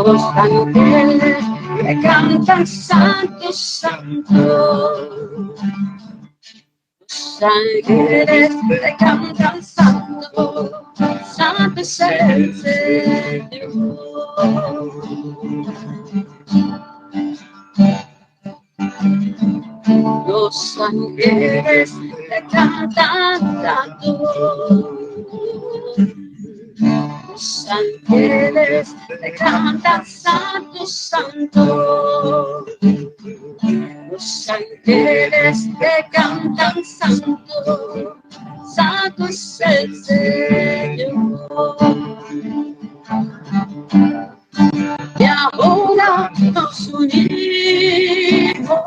Los ángeles le cantan santo, santo. Los ángeles le cantan santo, santo es el Señor. Los ángeles le cantan santo. Los ángeles le cantan santo, santo. Los ángeles le cantan santo, santo es el Señor. Y ahora nos unimos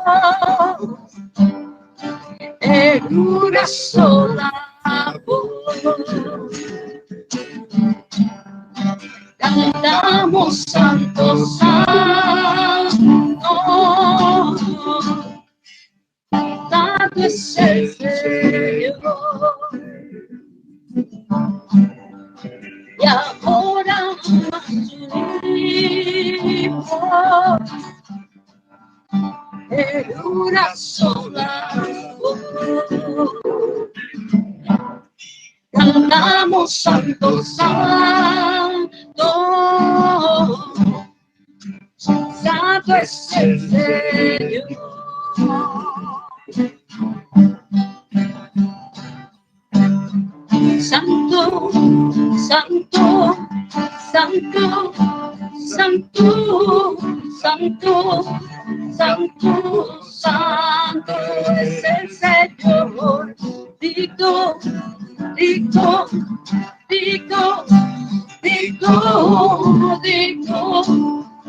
en una sola voz. Cantamos santo, santo, santo es el Señor. Y ahora nos unimos en una sola voz. Cantamos santo, santo, santo es el Señor. Santo, santo, santo, santo, santo, santo, santo es el Señor. Digo, digo, digo, digo, digo,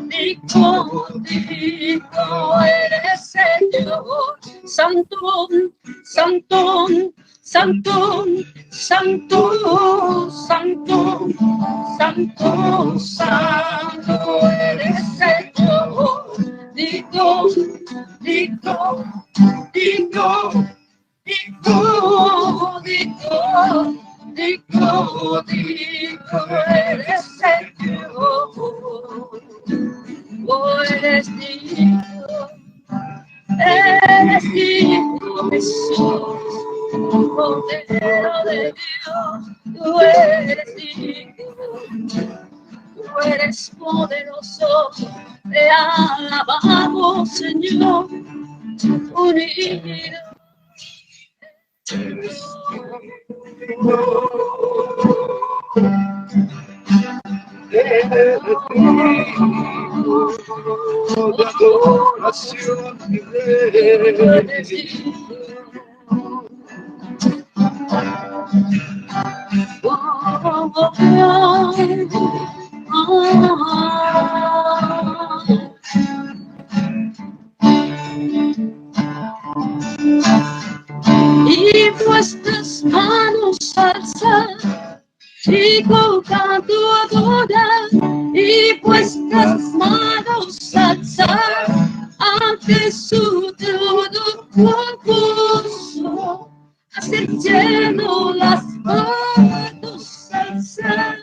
digo, digo, eres Señor. Santo, santo, santo, santo, santo, santo, santo, eres Señor. Digo, digo, digo, digo, digo, digo, digo, eres Señor. Oh, eres digno, Jesús. Cordero de Dios, tú eres digno, tú eres poderoso, te alabamos, Señor, unido. Y vuestras manos alzar y con canto adorar, y vuestras manos alzar ante su trono confuso, hasta el cielo las manos alzar,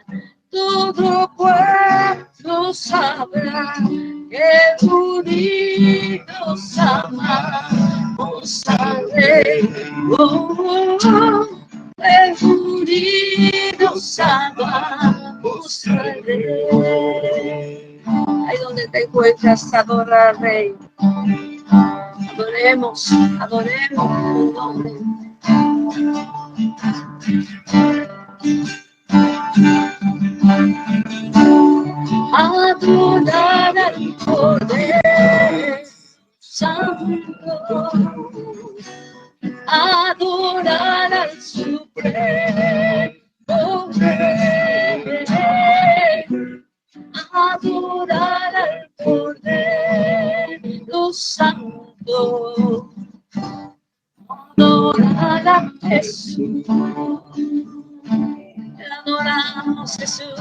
todo pueblo sabrá que unidos amamos al Rey. Unidos amamos al Rey. Ahí donde te encuentras, adora al Rey. Adoremos, adoremos su nombre. Adorar al poder santo, adorar al supremo Rey, adorar al poder santo, adorar a Jesús, adoramos Jesús.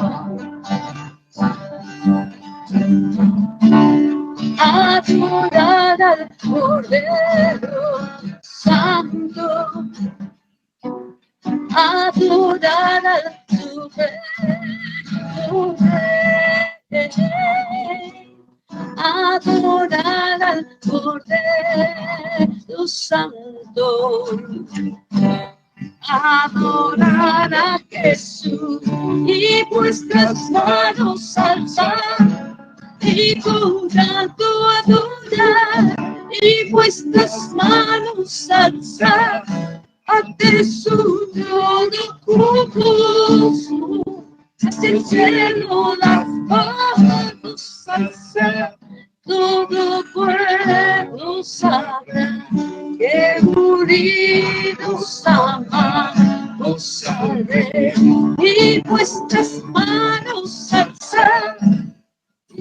Adorar al Cordero Santo, adorar al Supremo Rey, adorar al Cordero Santo, adorar a Jesús y vuestras manos alzar. Y con canto adorar, y vuestras manos alzar ante su trono jugoso, hasta el cielo las manos alzar, todo pueblo sabrá que unidos amamos al Rey, y vuestras manos alzar.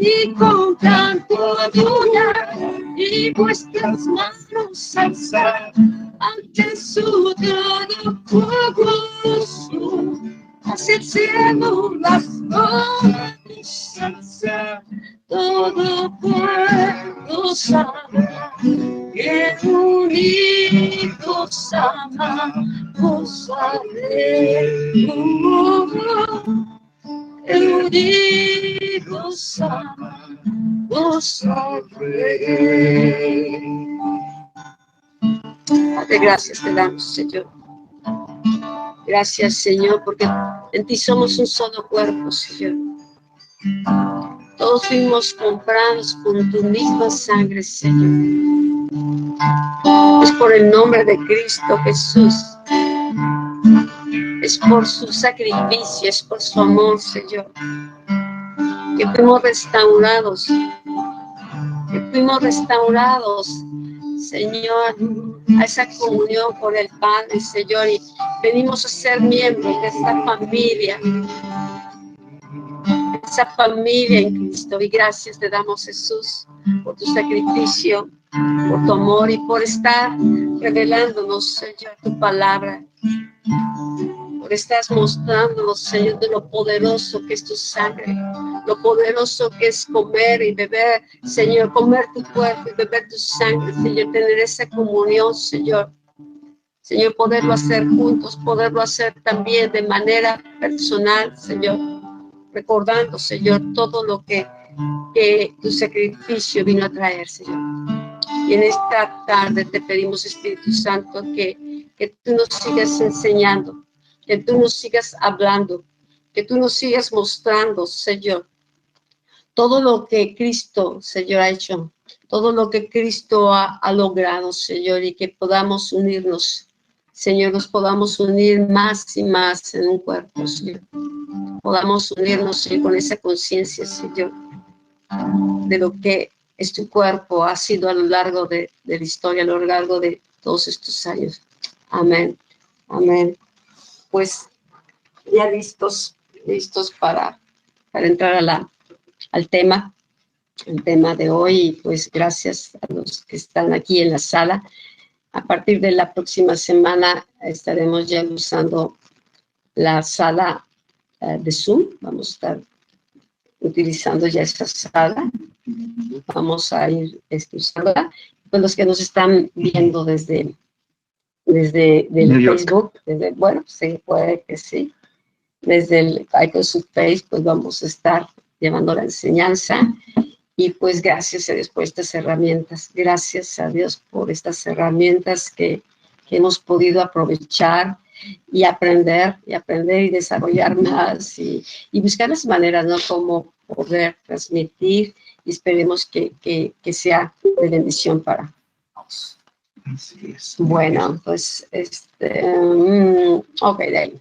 Y con canto adorar, y vuestras manos alzar ante su trono jugoso, hacia el cielo las manos alzar, todo pueblo sabrá que unidos amamos al Rey. Unidos amamos al Rey. Padre, gracias te damos, Señor. Gracias, Señor, porque en ti somos un solo cuerpo, Señor. Todos fuimos comprados con tu misma sangre, Señor. Es por el nombre de Cristo Jesús. Es por su sacrificio, es por su amor, Señor, que fuimos restaurados, Señor, a esa comunión con el Padre, Señor, y venimos a ser miembros de esta familia en Cristo. Y gracias te damos, Jesús, por tu sacrificio, por tu amor y por estar revelándonos, Señor, tu palabra. Por estás mostrándonos, Señor, de lo poderoso que es tu sangre, lo poderoso que es comer y beber, Señor, comer tu cuerpo y beber tu sangre, Señor, tener esa comunión, Señor. Señor, poderlo hacer juntos, poderlo hacer también de manera personal, Señor, recordando, Señor, todo lo que tu sacrificio vino a traer, Señor. Y en esta tarde te pedimos, Espíritu Santo, que tú nos sigas enseñando, que tú nos sigas hablando, que tú nos sigas mostrando, Señor, todo lo que Cristo, Señor, ha hecho, todo lo que Cristo ha logrado, Señor, y que podamos unirnos, Señor, nos podamos unir más y más en un cuerpo, Señor. Podamos unirnos, Señor, con esa conciencia, Señor, de lo que es tu cuerpo, ha sido a lo largo de la historia, a lo largo de todos estos años. Amén, amén. Pues ya listos listos para entrar al tema. El tema de hoy, pues gracias a los que están aquí en la sala. A partir de la próxima semana estaremos ya usando la sala de Zoom. Vamos a estar utilizando ya esta sala. Vamos a ir usándola. Pues los que nos están viendo desde Facebook, bueno, sí, puede que sí. Desde el Icon Face, pues vamos a estar llevando la enseñanza. Y pues gracias a Dios por estas herramientas, gracias a Dios por estas herramientas que hemos podido aprovechar y aprender y desarrollar más y buscar las maneras, ¿no? Cómo poder transmitir y esperemos que sea de bendición para todos. Así es. Bueno, pues, ok, Dale.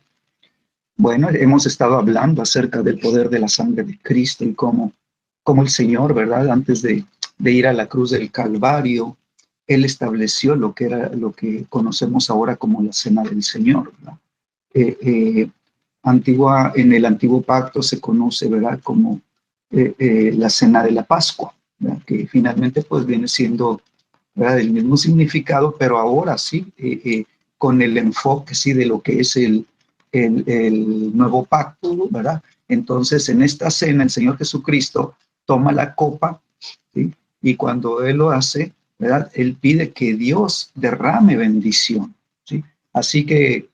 Bueno, hemos estado hablando acerca del poder de la sangre de Cristo y cómo el Señor, ¿verdad? Antes de ir a la cruz del Calvario, Él estableció lo que conocemos ahora como la cena del Señor, ¿verdad? En el antiguo pacto se conoce, ¿verdad? Como la cena de la Pascua, ¿verdad? Que finalmente pues viene siendo, ¿verdad? El mismo significado, pero ahora sí, con el enfoque, sí, de lo que es el nuevo pacto, ¿verdad? Entonces, en esta cena, el Señor Jesucristo toma la copa, ¿sí? Y cuando Él lo hace, ¿verdad? Él pide que Dios derrame bendición, ¿sí? Así que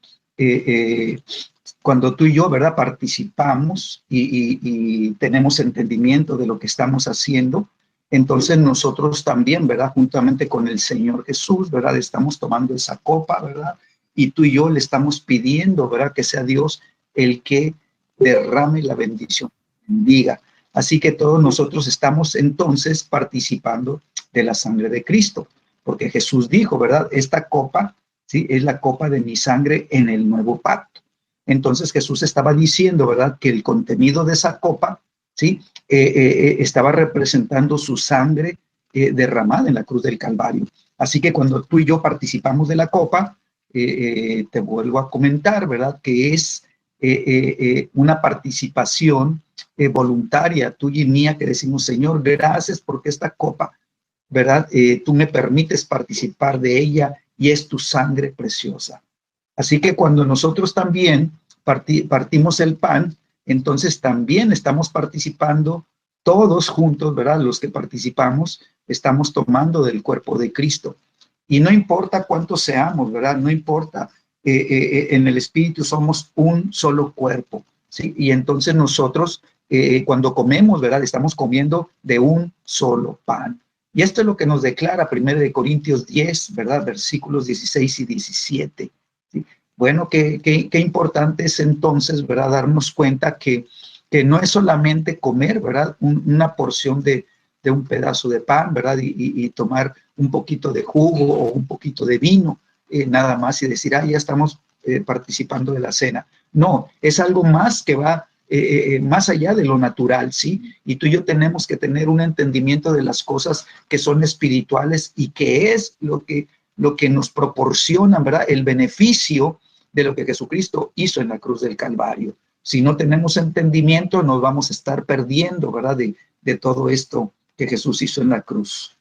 cuando tú y yo, ¿verdad? Participamos y tenemos entendimiento de lo que estamos haciendo, entonces nosotros también, ¿verdad? Juntamente con el Señor Jesús, ¿verdad? Estamos tomando esa copa, ¿verdad? Y tú y yo le estamos pidiendo, ¿verdad? Que sea Dios el que derrame la bendición, bendiga. Así que todos nosotros estamos entonces participando de la sangre de Cristo, porque Jesús dijo, ¿verdad? Esta copa, ¿sí? Es la copa de mi sangre en el nuevo pacto. Entonces Jesús estaba diciendo, ¿verdad? Que el contenido de esa copa, ¿sí? Estaba representando su sangre derramada en la cruz del Calvario. Así que cuando tú y yo participamos de la copa, te vuelvo a comentar, ¿verdad? Que es una participación voluntaria tuya y mía, que decimos, Señor, gracias porque esta copa, ¿verdad? Tú me permites participar de ella y es tu sangre preciosa. Así que cuando nosotros también partimos el pan, entonces también estamos participando todos juntos, ¿verdad? Los que participamos estamos tomando del cuerpo de Cristo. Y no importa cuántos seamos, ¿verdad? No importa, en el Espíritu somos un solo cuerpo, ¿sí? Y entonces nosotros, cuando comemos, ¿verdad? Estamos comiendo de un solo pan. Y esto es lo que nos declara 1 Corintios 10, ¿verdad? Versículos 16 y 17. ¿Sí? Bueno, qué importante es entonces, ¿verdad? Darnos cuenta que no es solamente comer, ¿verdad? Una porción de un pedazo de pan, ¿verdad? Y tomar un poquito de jugo o un poquito de vino, nada más, y decir, ya estamos participando de la cena. No, es algo más que va más allá de lo natural, ¿sí? Y tú y yo tenemos que tener un entendimiento de las cosas que son espirituales y que es lo que nos proporciona, ¿verdad? El beneficio de lo que Jesucristo hizo en la cruz del Calvario. Si no tenemos entendimiento, nos vamos a estar perdiendo, ¿verdad? De todo esto que Jesús hizo en la cruz.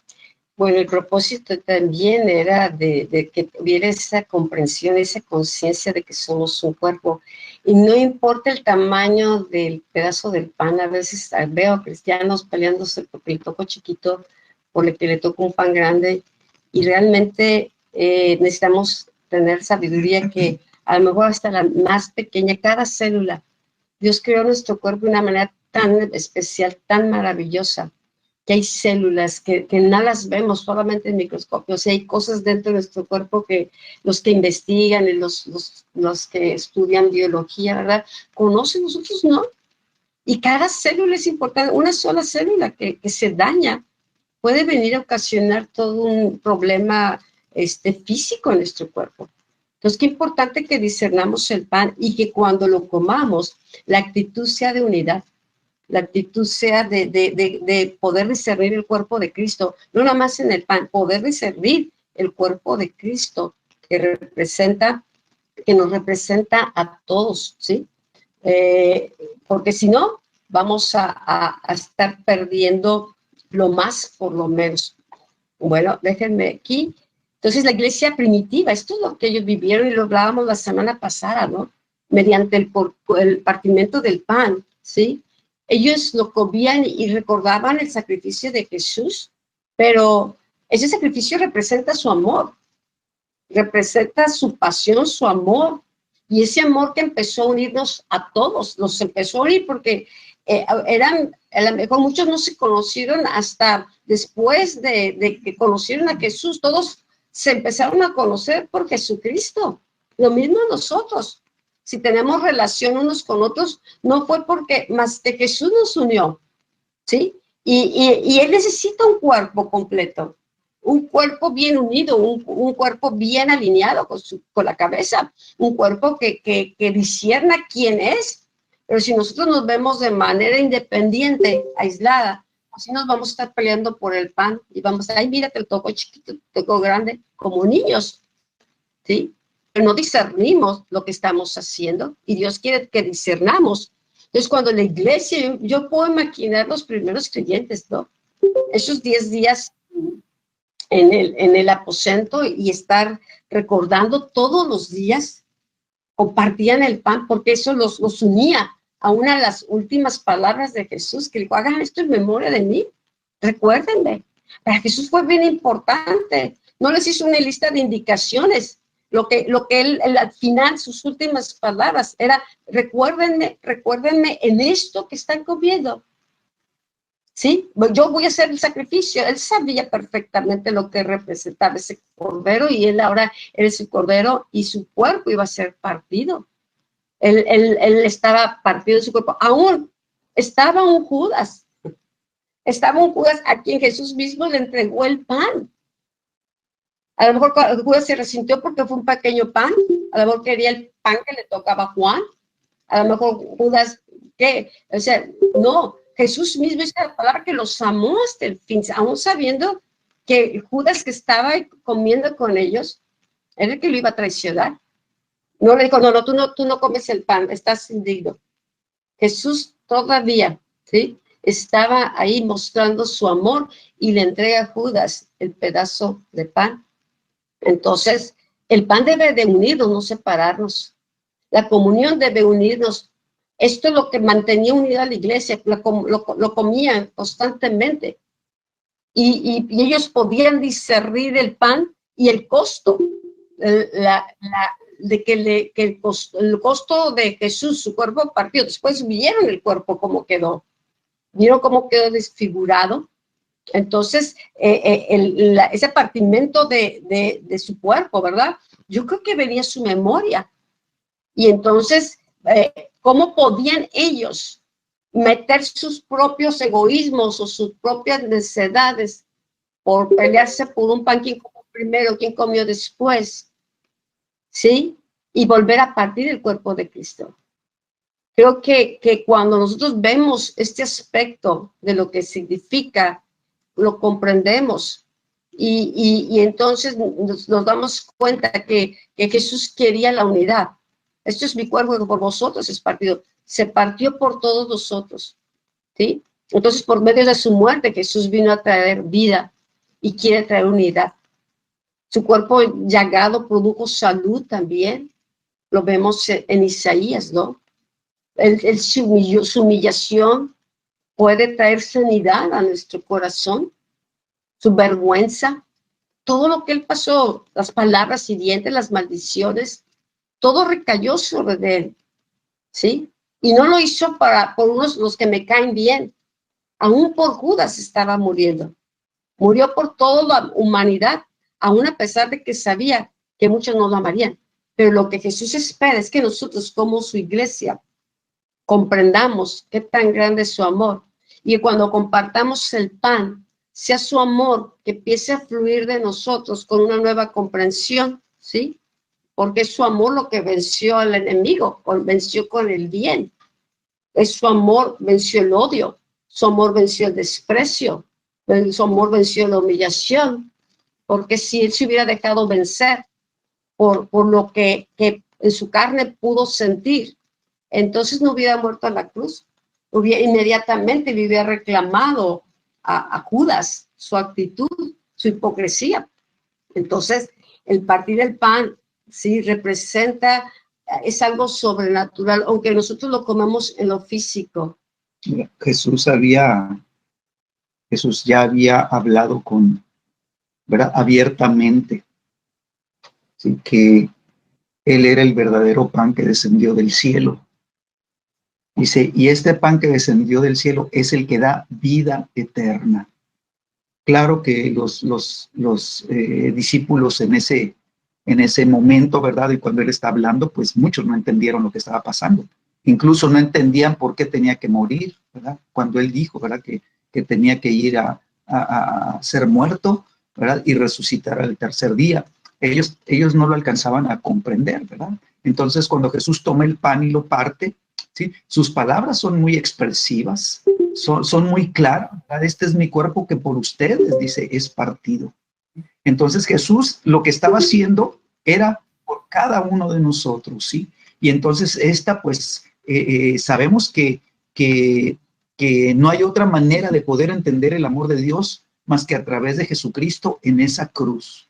Bueno, el propósito también era de que hubiera esa comprensión, esa conciencia de que somos un cuerpo. Y no importa el tamaño del pedazo del pan, a veces veo cristianos peleándose porque le tocó chiquito o que le tocó un pan grande. Y realmente necesitamos tener sabiduría que a lo mejor hasta la más pequeña, cada célula, Dios creó nuestro cuerpo de una manera tan especial, tan maravillosa, que hay células que no las vemos solamente en microscopios, y hay cosas dentro de nuestro cuerpo que los que investigan y los que estudian biología, ¿verdad? Conocen, nosotros no. Y cada célula es importante. Una sola célula que se daña puede venir a ocasionar todo un problema físico en nuestro cuerpo. Entonces, qué importante que discernamos el pan y que cuando lo comamos, la actitud sea de unidad. La actitud sea de poder discernir el cuerpo de Cristo, no nada más en el pan, poder discernir el cuerpo de Cristo que nos representa a todos, ¿sí? porque si no, vamos a estar perdiendo lo más por lo menos. Bueno, déjenme aquí. Entonces, la iglesia primitiva, esto es lo que ellos vivieron y lo hablábamos la semana pasada, ¿no? Mediante el partimiento del pan, ¿sí? Ellos lo comían y recordaban el sacrificio de Jesús, pero ese sacrificio representa su amor, representa su pasión, su amor, y ese amor que empezó a unirnos a todos, los empezó a unir porque a lo mejor muchos no se conocieron hasta después de que conocieron a Jesús, todos se empezaron a conocer por Jesucristo. Lo mismo nosotros. Si tenemos relación unos con otros, no fue porque más que Jesús nos unió, ¿sí? Y Él necesita un cuerpo completo, un cuerpo bien unido, un cuerpo bien alineado con la cabeza, un cuerpo que discierna quién es. Pero si nosotros nos vemos de manera independiente, aislada, así nos vamos a estar peleando por el pan y vamos a, ay, mira, te tocó chiquito, te tocó grande, como niños, ¿sí? Pero no discernimos lo que estamos haciendo y Dios quiere que discernamos. Entonces, cuando la iglesia, yo puedo imaginar los primeros creyentes, ¿no? Esos 10 días en el aposento y estar recordando todos los días, compartían el pan porque eso los unía a una de las últimas palabras de Jesús, que dijo, hagan esto en memoria de mí, recuérdenme. Para Jesús fue bien importante, no les hizo una lista de indicaciones, lo que él al final, sus últimas palabras era, recuérdenme en esto que están comiendo. ¿Sí? Yo voy a hacer el sacrificio. Él sabía perfectamente lo que representaba ese cordero y él ahora era su cordero y su cuerpo iba a ser partido. Él estaba partido de su cuerpo. Aún estaba un Judas. Estaba un Judas a quien Jesús mismo le entregó el pan. A lo mejor Judas se resintió porque fue un pequeño pan. A lo mejor quería el pan que le tocaba a Juan. A lo mejor Judas, ¿qué? O sea, no. Jesús mismo dice la palabra que los amó hasta el fin, aún sabiendo que Judas que estaba comiendo con ellos, era el que lo iba a traicionar. No le dijo, no, tú no comes el pan, estás indigno. Jesús todavía, ¿sí? Estaba ahí mostrando su amor y le entrega a Judas el pedazo de pan. Entonces, el pan debe de unirnos, no separarnos. La comunión debe unirnos. Esto es lo que mantenía unida a la iglesia, lo comían constantemente. Y ellos podían discernir el pan y el costo, el costo de Jesús, su cuerpo partido. Después vieron el cuerpo cómo quedó desfigurado. Entonces, ese partimento de su cuerpo, ¿verdad? Yo creo que venía su memoria. Y entonces, ¿cómo podían ellos meter sus propios egoísmos o sus propias necesidades por pelearse por un pan? ¿Quién comió primero? ¿Quién comió después? ¿Sí? Y volver a partir del cuerpo de Cristo. Creo que cuando nosotros vemos este aspecto de lo que significa, lo comprendemos y entonces nos damos cuenta que Jesús quería la unidad. Esto es mi cuerpo que por vosotros es partido. Se partió por todos nosotros, ¿sí? Entonces, por medio de su muerte, Jesús vino a traer vida y quiere traer unidad. Su cuerpo llagado produjo salud también. Lo vemos en Isaías, ¿no? Su humillación puede traer sanidad a nuestro corazón. Su vergüenza, todo lo que él pasó, las palabras hirientes, las maldiciones, todo recayó sobre él, ¿sí? Y no lo hizo por los que me caen bien. Aún por Judas estaba muriendo. Murió por toda la humanidad, aún a pesar de que sabía que muchos no lo amarían. Pero lo que Jesús espera es que nosotros, como su iglesia, comprendamos qué tan grande es su amor. Y cuando compartamos el pan, sea su amor que empiece a fluir de nosotros con una nueva comprensión, ¿sí? Porque es su amor lo que venció al enemigo, venció con el bien. Es su amor venció el odio, su amor venció el desprecio, su amor venció la humillación, porque si él se hubiera dejado vencer por lo que en su carne pudo sentir, entonces no hubiera muerto a la cruz. Inmediatamente le hubiera reclamado a Judas su actitud, su hipocresía. Entonces, el partir el pan, sí, representa, es algo sobrenatural, aunque nosotros lo comemos en lo físico. Jesús ya había hablado ¿verdad? Abiertamente, ¿sí? Que Él era el verdadero pan que descendió del cielo. Dice, y este pan que descendió del cielo es el que da vida eterna. Claro que los discípulos en ese momento, ¿verdad? Y cuando Él está hablando, pues muchos no entendieron lo que estaba pasando. Incluso no entendían por qué tenía que morir, ¿verdad? Cuando Él dijo, ¿verdad? Que tenía que ir a ser muerto, ¿verdad? Y resucitar al tercer día. Ellos no lo alcanzaban a comprender, ¿verdad? Entonces, cuando Jesús toma el pan y lo parte, ¿sí? Sus palabras son muy expresivas, son muy claras, ¿verdad? Este es mi cuerpo que por ustedes, dice, es partido. Entonces, Jesús lo que estaba haciendo era por cada uno de nosotros, ¿sí? Y entonces pues, sabemos que no hay otra manera de poder entender el amor de Dios más que a través de Jesucristo en esa cruz,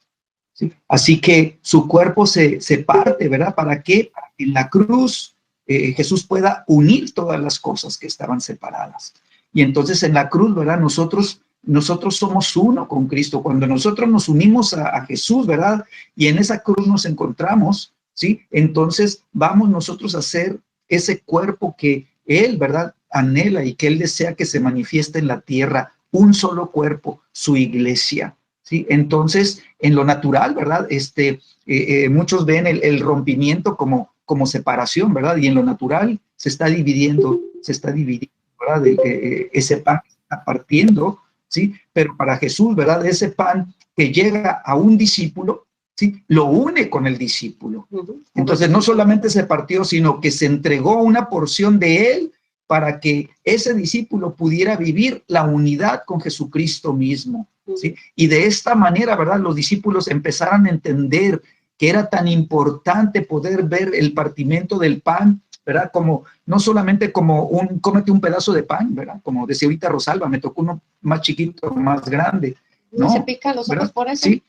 ¿sí? Así que su cuerpo se parte, ¿verdad? ¿Para qué? Para que en la cruz Jesús pueda unir todas las cosas que estaban separadas. Y entonces en la cruz, ¿verdad? Nosotros somos uno con Cristo. Cuando nosotros nos unimos a Jesús, ¿verdad? Y en esa cruz nos encontramos, ¿sí? Entonces vamos nosotros a ser ese cuerpo que Él, ¿verdad? Anhela y que Él desea que se manifieste en la tierra, un solo cuerpo, su iglesia, ¿sí? Entonces, en lo natural, ¿verdad? Muchos ven el rompimiento como separación, ¿verdad? Y en lo natural se está dividiendo, ¿verdad? Ese pan se está partiendo, ¿sí? Pero para Jesús, ¿verdad? Ese pan que llega a un discípulo, ¿sí? Lo une con el discípulo. Entonces, no solamente se partió, sino que se entregó una porción de él para que ese discípulo pudiera vivir la unidad con Jesucristo mismo, ¿sí? Y de esta manera, ¿verdad? Los discípulos empezaron a entender que era tan importante poder ver el partimiento del pan, ¿verdad? Como, no solamente como cómete un pedazo de pan, ¿verdad? Como decía ahorita Rosalba, me tocó uno más chiquito, más grande. No se pican los ojos por eso. Sí,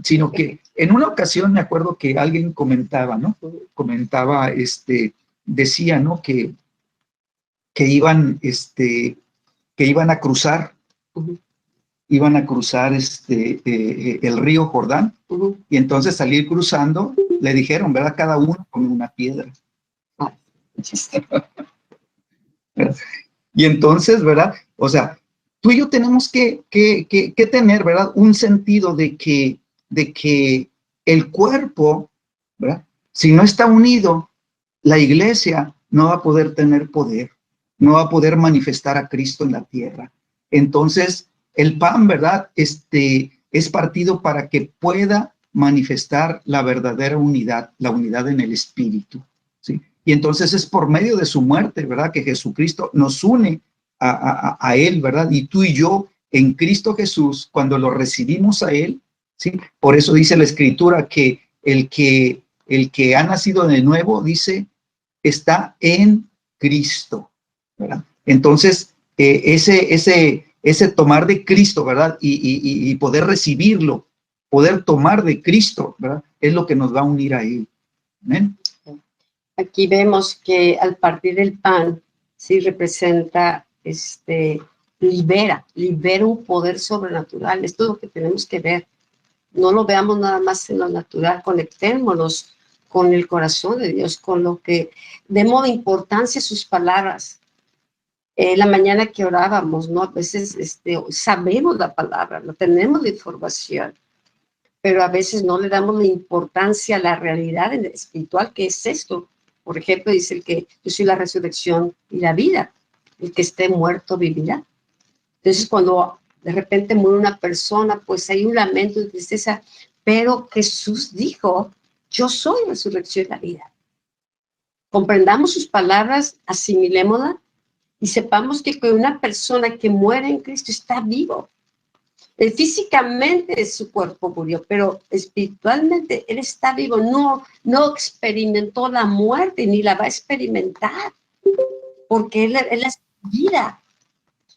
sino que en una ocasión me acuerdo que alguien comentaba, ¿no? Comentaba, decía, ¿no? Que iban a cruzar, iban a cruzar el río Jordán, y entonces salir cruzando, le dijeron, ¿verdad? Cada uno con una piedra. Y entonces, ¿verdad? O sea, tú y yo tenemos que tener, ¿verdad? Un sentido de que el cuerpo, ¿verdad? Si no está unido, la iglesia no va a poder tener poder, no va a poder manifestar a Cristo en la tierra. Entonces, el pan, ¿verdad? Es partido para que pueda manifestar la verdadera unidad, la unidad en el espíritu, ¿sí? Y entonces es por medio de su muerte, ¿verdad? Que Jesucristo nos une a Él, ¿verdad? Y tú y yo en Cristo Jesús, cuando lo recibimos a Él, ¿sí? Por eso dice la Escritura que el que ha nacido de nuevo, dice, está en Cristo, ¿verdad? Entonces, ese tomar de Cristo, ¿verdad? Y poder recibirlo, poder tomar de Cristo, ¿verdad? Es lo que nos va a unir a Él. ¿Amén? Aquí vemos que al partir el pan, sí representa, libera un poder sobrenatural. Esto es lo que tenemos que ver. No lo veamos nada más en lo natural, conectémonos con el corazón de Dios, con lo que demos importancia a sus palabras. La mañana que orábamos, ¿no? A veces sabemos la palabra, no tenemos la información, pero a veces no le damos la importancia a la realidad espiritual que es esto. Por ejemplo, dice el que yo soy la resurrección y la vida. El que esté muerto vivirá. Entonces, cuando de repente muere una persona, pues hay un lamento y tristeza, pero Jesús dijo, yo soy la resurrección y la vida. Comprendamos sus palabras, asimilémoslas y sepamos que una persona que muere en Cristo está vivo. Físicamente su cuerpo murió, pero espiritualmente Él está vivo. No experimentó la muerte ni la va a experimentar, porque Él es vida.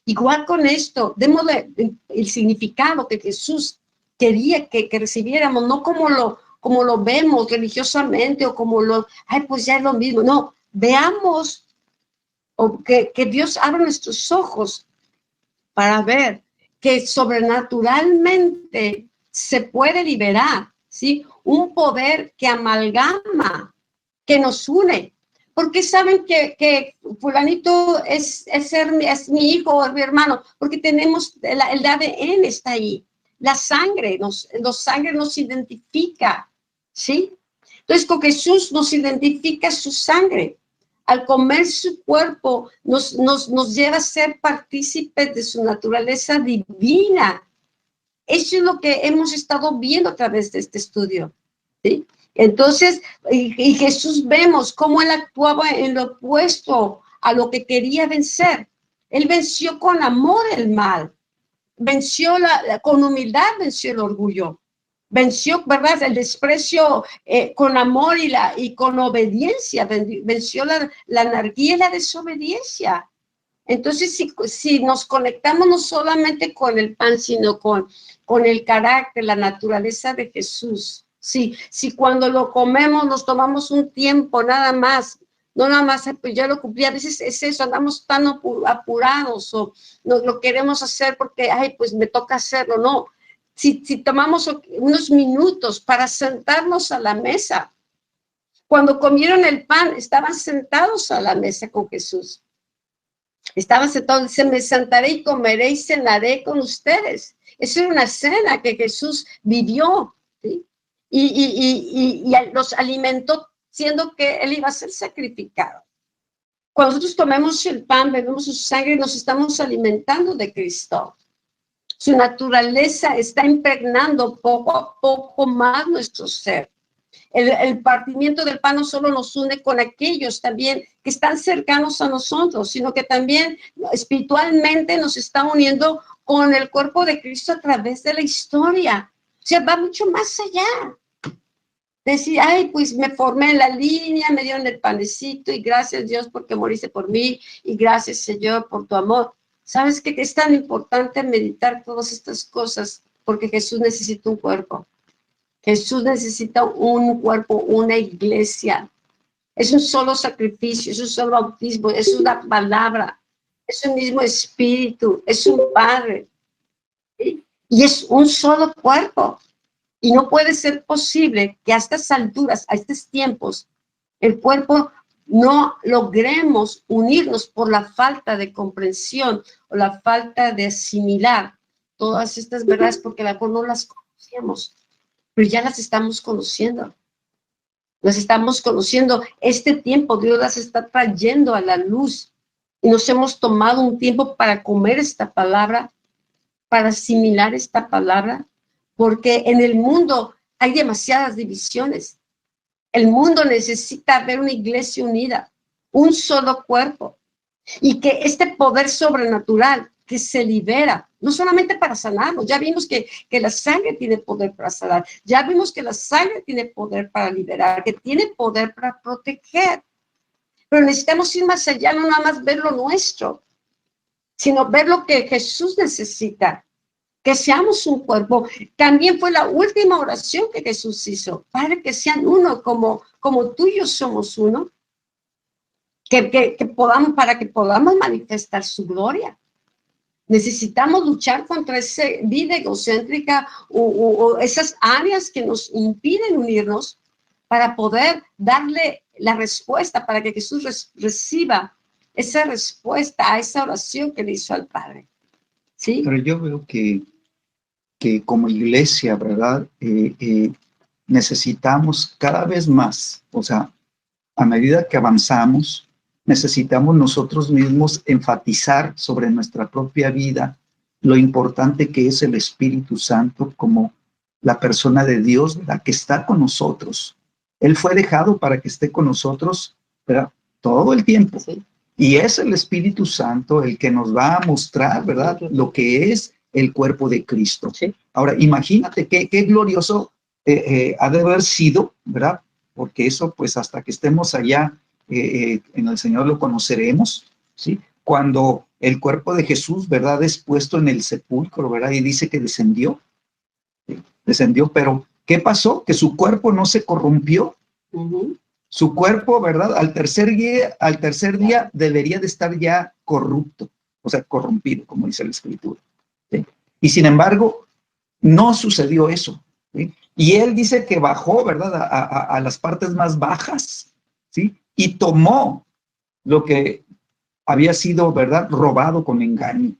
Igual con esto, démosle el significado que Jesús quería que recibiéramos, no como lo vemos religiosamente o como pues ya es lo mismo. No, veamos o que Dios abra nuestros ojos para ver que sobrenaturalmente se puede liberar, ¿sí? Un poder que amalgama, que nos une. Porque saben que fulanito es mi hijo o mi hermano, porque tenemos el ADN está ahí, la sangre nos identifica, ¿sí? Entonces con Jesús nos identifica su sangre. Al comer su cuerpo nos lleva a ser partícipes de su naturaleza divina. Eso es lo que hemos estado viendo a través de este estudio, ¿sí? Entonces, y Jesús vemos cómo Él actuaba en lo opuesto a lo que quería vencer. Él venció con amor el mal, venció con humildad, venció el orgullo, venció, ¿verdad?, el desprecio con amor y con obediencia, venció la anarquía y la desobediencia. Entonces, si nos conectamos no solamente con el pan, sino con el carácter, la naturaleza de Jesús, si cuando lo comemos nos tomamos un tiempo nada más, no nada más, pues ya lo cumplí, a veces es eso, andamos tan apurados o lo queremos hacer porque, pues me toca hacerlo, no. Si tomamos unos minutos para sentarnos a la mesa, cuando comieron el pan, estaban sentados a la mesa con Jesús. Estaban sentados, dice, me sentaré y comeré y cenaré con ustedes. Esa era una cena que Jesús vivió, ¿sí? Y los alimentó siendo que Él iba a ser sacrificado. Cuando nosotros comemos el pan, bebemos su sangre, nos estamos alimentando de Cristo. Su naturaleza está impregnando poco a poco más nuestro ser. El partimiento del pan no solo nos une con aquellos también que están cercanos a nosotros, sino que también espiritualmente nos está uniendo con el cuerpo de Cristo a través de la historia. O sea, va mucho más allá. Decir, pues me formé en la línea, me dieron el panecito y gracias Dios porque moriste por mí y gracias Señor por tu amor. ¿Sabes qué? Que es tan importante meditar todas estas cosas porque Jesús necesita un cuerpo. Jesús necesita un cuerpo, una iglesia. Es un solo sacrificio, es un solo bautismo, es una palabra, es un mismo espíritu, es un Padre. ¿Sí? Y es un solo cuerpo. Y no puede ser posible que a estas alturas, a estos tiempos, el cuerpo no logremos unirnos por la falta de comprensión o la falta de asimilar todas estas verdades porque a lo mejor no las conocíamos. Pero ya las estamos conociendo. Las estamos conociendo. Este tiempo Dios las está trayendo a la luz. Y nos hemos tomado un tiempo para comer esta palabra, para asimilar esta palabra, porque en el mundo hay demasiadas divisiones. El mundo necesita ver una iglesia unida, un solo cuerpo. Y que este poder sobrenatural que se libera, no solamente para sanarnos, ya vimos que la sangre tiene poder para sanar, ya vimos que la sangre tiene poder para liberar, que tiene poder para proteger, pero necesitamos ir más allá, no nada más ver lo nuestro, sino ver lo que Jesús necesita, que seamos un cuerpo. También fue la última oración que Jesús hizo, Padre, que sean uno como tú y yo somos uno, para que podamos manifestar su gloria. Necesitamos luchar contra esa vida egocéntrica o esas áreas que nos impiden unirnos para poder darle la respuesta, para que Jesús reciba esa respuesta a esa oración que le hizo al Padre. ¿Sí? Pero yo veo que como iglesia, ¿verdad? Necesitamos cada vez más, o sea, a medida que avanzamos, necesitamos nosotros mismos enfatizar sobre nuestra propia vida lo importante que es el Espíritu Santo como la persona de Dios, ¿verdad?, que está con nosotros. Él fue dejado para que esté con nosotros, ¿verdad?, todo el tiempo. Sí. Y es el Espíritu Santo el que nos va a mostrar, ¿verdad?, lo que es el cuerpo de Cristo. Sí. Ahora, imagínate qué glorioso ha de haber sido, ¿verdad? Porque eso, pues, hasta que estemos allá en el Señor lo conoceremos, ¿sí? Cuando el cuerpo de Jesús, ¿verdad?, es puesto en el sepulcro, ¿verdad? Y dice que descendió, ¿sí? Descendió, pero ¿qué pasó? Que su cuerpo no se corrompió. Su cuerpo, ¿verdad? Al tercer día debería de estar ya corrupto, o sea, corrompido, como dice la Escritura, ¿sí? Y sin embargo, no sucedió eso, ¿sí? Y él dice que bajó, ¿verdad?, a las partes más bajas, ¿sí? Y tomó lo que había sido, ¿verdad?, robado con engaño.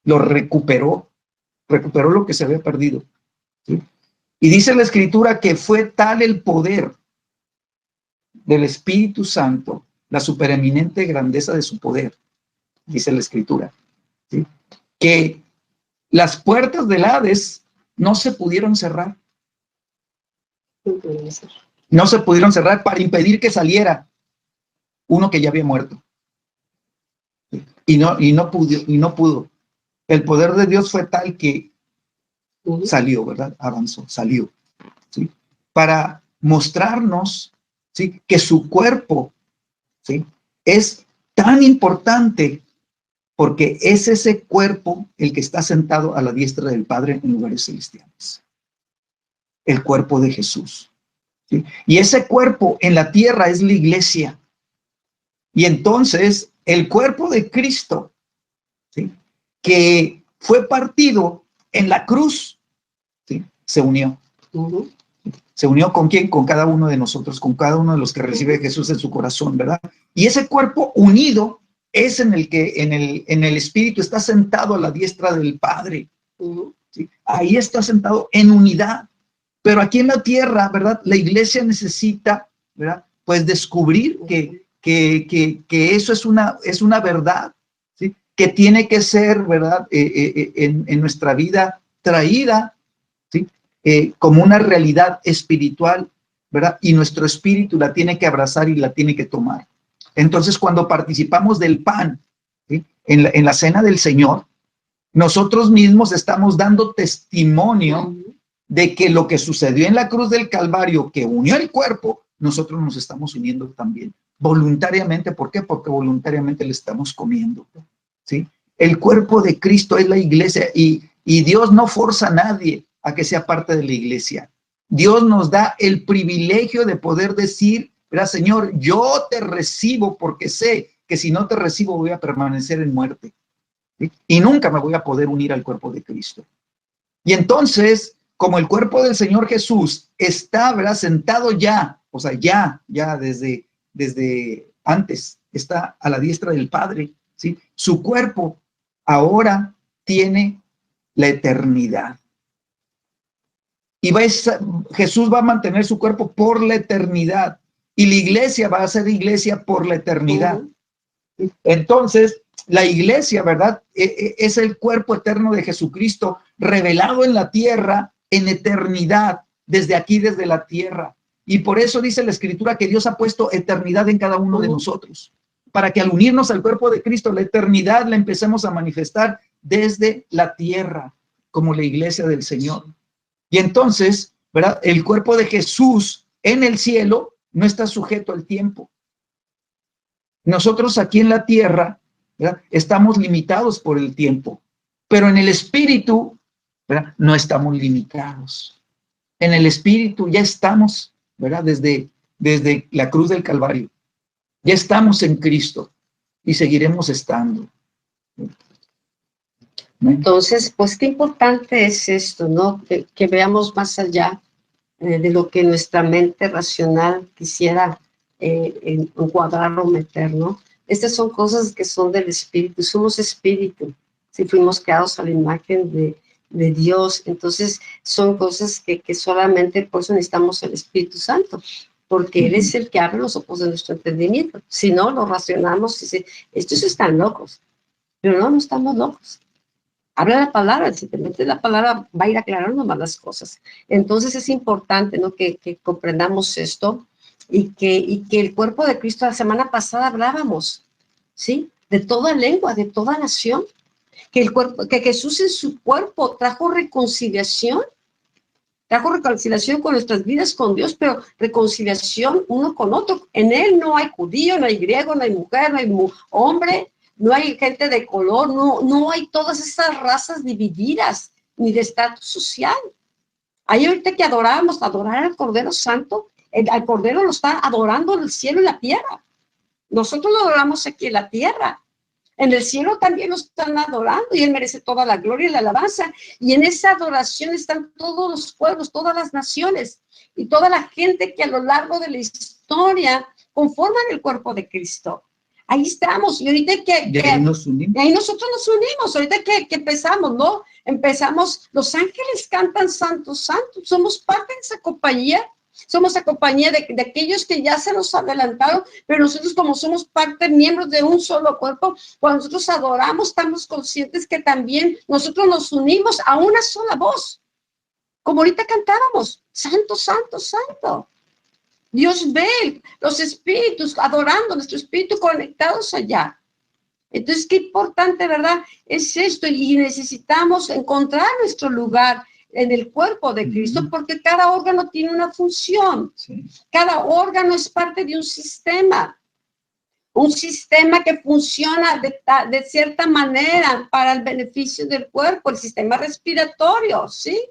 Lo recuperó lo que se había perdido, ¿sí? Y dice la Escritura que fue tal el poder del Espíritu Santo, la supereminente grandeza de su poder, dice la Escritura, ¿sí?, que las puertas del Hades no se pudieron cerrar. No se pudieron cerrar para impedir que saliera uno que ya había muerto. Y no pudo. El poder de Dios fue tal que salió, ¿verdad? Avanzó, salió, ¿sí? Para mostrarnos, ¿sí?, que su cuerpo, ¿sí?, es tan importante porque es ese cuerpo el que está sentado a la diestra del Padre en lugares celestiales. El cuerpo de Jesús, ¿sí? Y ese cuerpo en la tierra es la iglesia. Y entonces el cuerpo de Cristo, ¿sí?, que fue partido en la cruz, ¿sí?, se unió. ¿Se unió con quién? Con cada uno de nosotros, con cada uno de los que recibe a Jesús en su corazón, ¿verdad? Y ese cuerpo unido es en el que en el Espíritu está sentado a la diestra del Padre, ¿sí? Ahí está sentado en unidad. Pero aquí en la tierra, ¿verdad?, la iglesia necesita, ¿verdad?, pues descubrir que eso es una verdad, ¿sí?, que tiene que ser, ¿verdad?, en nuestra vida traída, ¿sí?, como una realidad espiritual, ¿verdad? Y nuestro espíritu la tiene que abrazar y la tiene que tomar. Entonces, cuando participamos del pan, ¿sí?, en la cena del Señor, nosotros mismos estamos dando testimonio de que lo que sucedió en la cruz del Calvario, que unió el cuerpo, nosotros nos estamos uniendo también, voluntariamente. ¿Por qué? Porque voluntariamente le estamos comiendo, ¿sí? El cuerpo de Cristo es la iglesia y Dios no forza a nadie a que sea parte de la iglesia. Dios nos da el privilegio de poder decir, ¿verdad? Señor, yo te recibo porque sé que si no te recibo voy a permanecer en muerte, ¿sí?, y nunca me voy a poder unir al cuerpo de Cristo. Y entonces, como el cuerpo del Señor Jesús está, ¿verdad?, sentado ya, o sea, ya desde antes, está a la diestra del Padre, ¿sí? Su cuerpo ahora tiene la eternidad. Y Jesús va a mantener su cuerpo por la eternidad. Y la iglesia va a ser iglesia por la eternidad. Entonces, la iglesia, ¿verdad?, es el cuerpo eterno de Jesucristo revelado en la tierra en eternidad, desde aquí, desde la tierra. Y por eso dice la Escritura que Dios ha puesto eternidad en cada uno de nosotros, para que al unirnos al cuerpo de Cristo, la eternidad la empecemos a manifestar desde la tierra, como la iglesia del Señor. Y entonces, ¿verdad?, el cuerpo de Jesús en el cielo no está sujeto al tiempo. Nosotros aquí en la tierra, ¿verdad?, estamos limitados por el tiempo, pero en el espíritu, ¿verdad?, no estamos limitados. En el espíritu ya estamos, ¿verdad?, desde la cruz del Calvario. Ya estamos en Cristo y seguiremos estando. Entonces, pues qué importante es esto, ¿no? Que veamos más allá de lo que nuestra mente racional quisiera encuadrar o meter, ¿no? Estas son cosas que son del espíritu, somos espíritu, si fuimos creados a la imagen de Dios, entonces son cosas que solamente por eso necesitamos el Espíritu Santo, porque Él es el que abre los ojos de nuestro entendimiento. Si no, lo racionamos y dice, estos están locos, pero no estamos locos. Habla la palabra, si te metes la palabra va a ir aclarando más las cosas. Entonces es importante, ¿no?, que comprendamos esto y que el cuerpo de Cristo, la semana pasada hablábamos, ¿sí?, de toda lengua, de toda nación, que Jesús en su cuerpo trajo reconciliación con nuestras vidas, con Dios, pero reconciliación uno con otro. En Él no hay judío, no hay griego, no hay mujer, no hay hombre, no hay gente de color, no hay todas esas razas divididas, ni de estatus social. Ahí ahorita que adorar al Cordero Santo, al Cordero lo está adorando en el cielo y la tierra. Nosotros lo adoramos aquí en la tierra. En el cielo también lo están adorando y Él merece toda la gloria y la alabanza. Y en esa adoración están todos los pueblos, todas las naciones y toda la gente que a lo largo de la historia conforman el cuerpo de Cristo. Ahí estamos. Y ahorita ahí nosotros nos unimos. Ahorita que empezamos, ¿no? Empezamos, los ángeles cantan santo, santo. Somos parte de esa compañía. Somos la compañía de aquellos que ya se nos adelantaron, pero nosotros como somos parte, miembros de un solo cuerpo, cuando nosotros adoramos, estamos conscientes que también nosotros nos unimos a una sola voz. Como ahorita cantábamos, santo, santo, santo. Dios ve los espíritus adorando, nuestro espíritu conectados allá. Entonces, qué importante, ¿verdad? Es esto, y necesitamos encontrar nuestro lugar en el cuerpo de Cristo, porque cada órgano tiene una función. Sí. Cada órgano es parte de un sistema que funciona de cierta manera para el beneficio del cuerpo. El sistema respiratorio, ¿sí?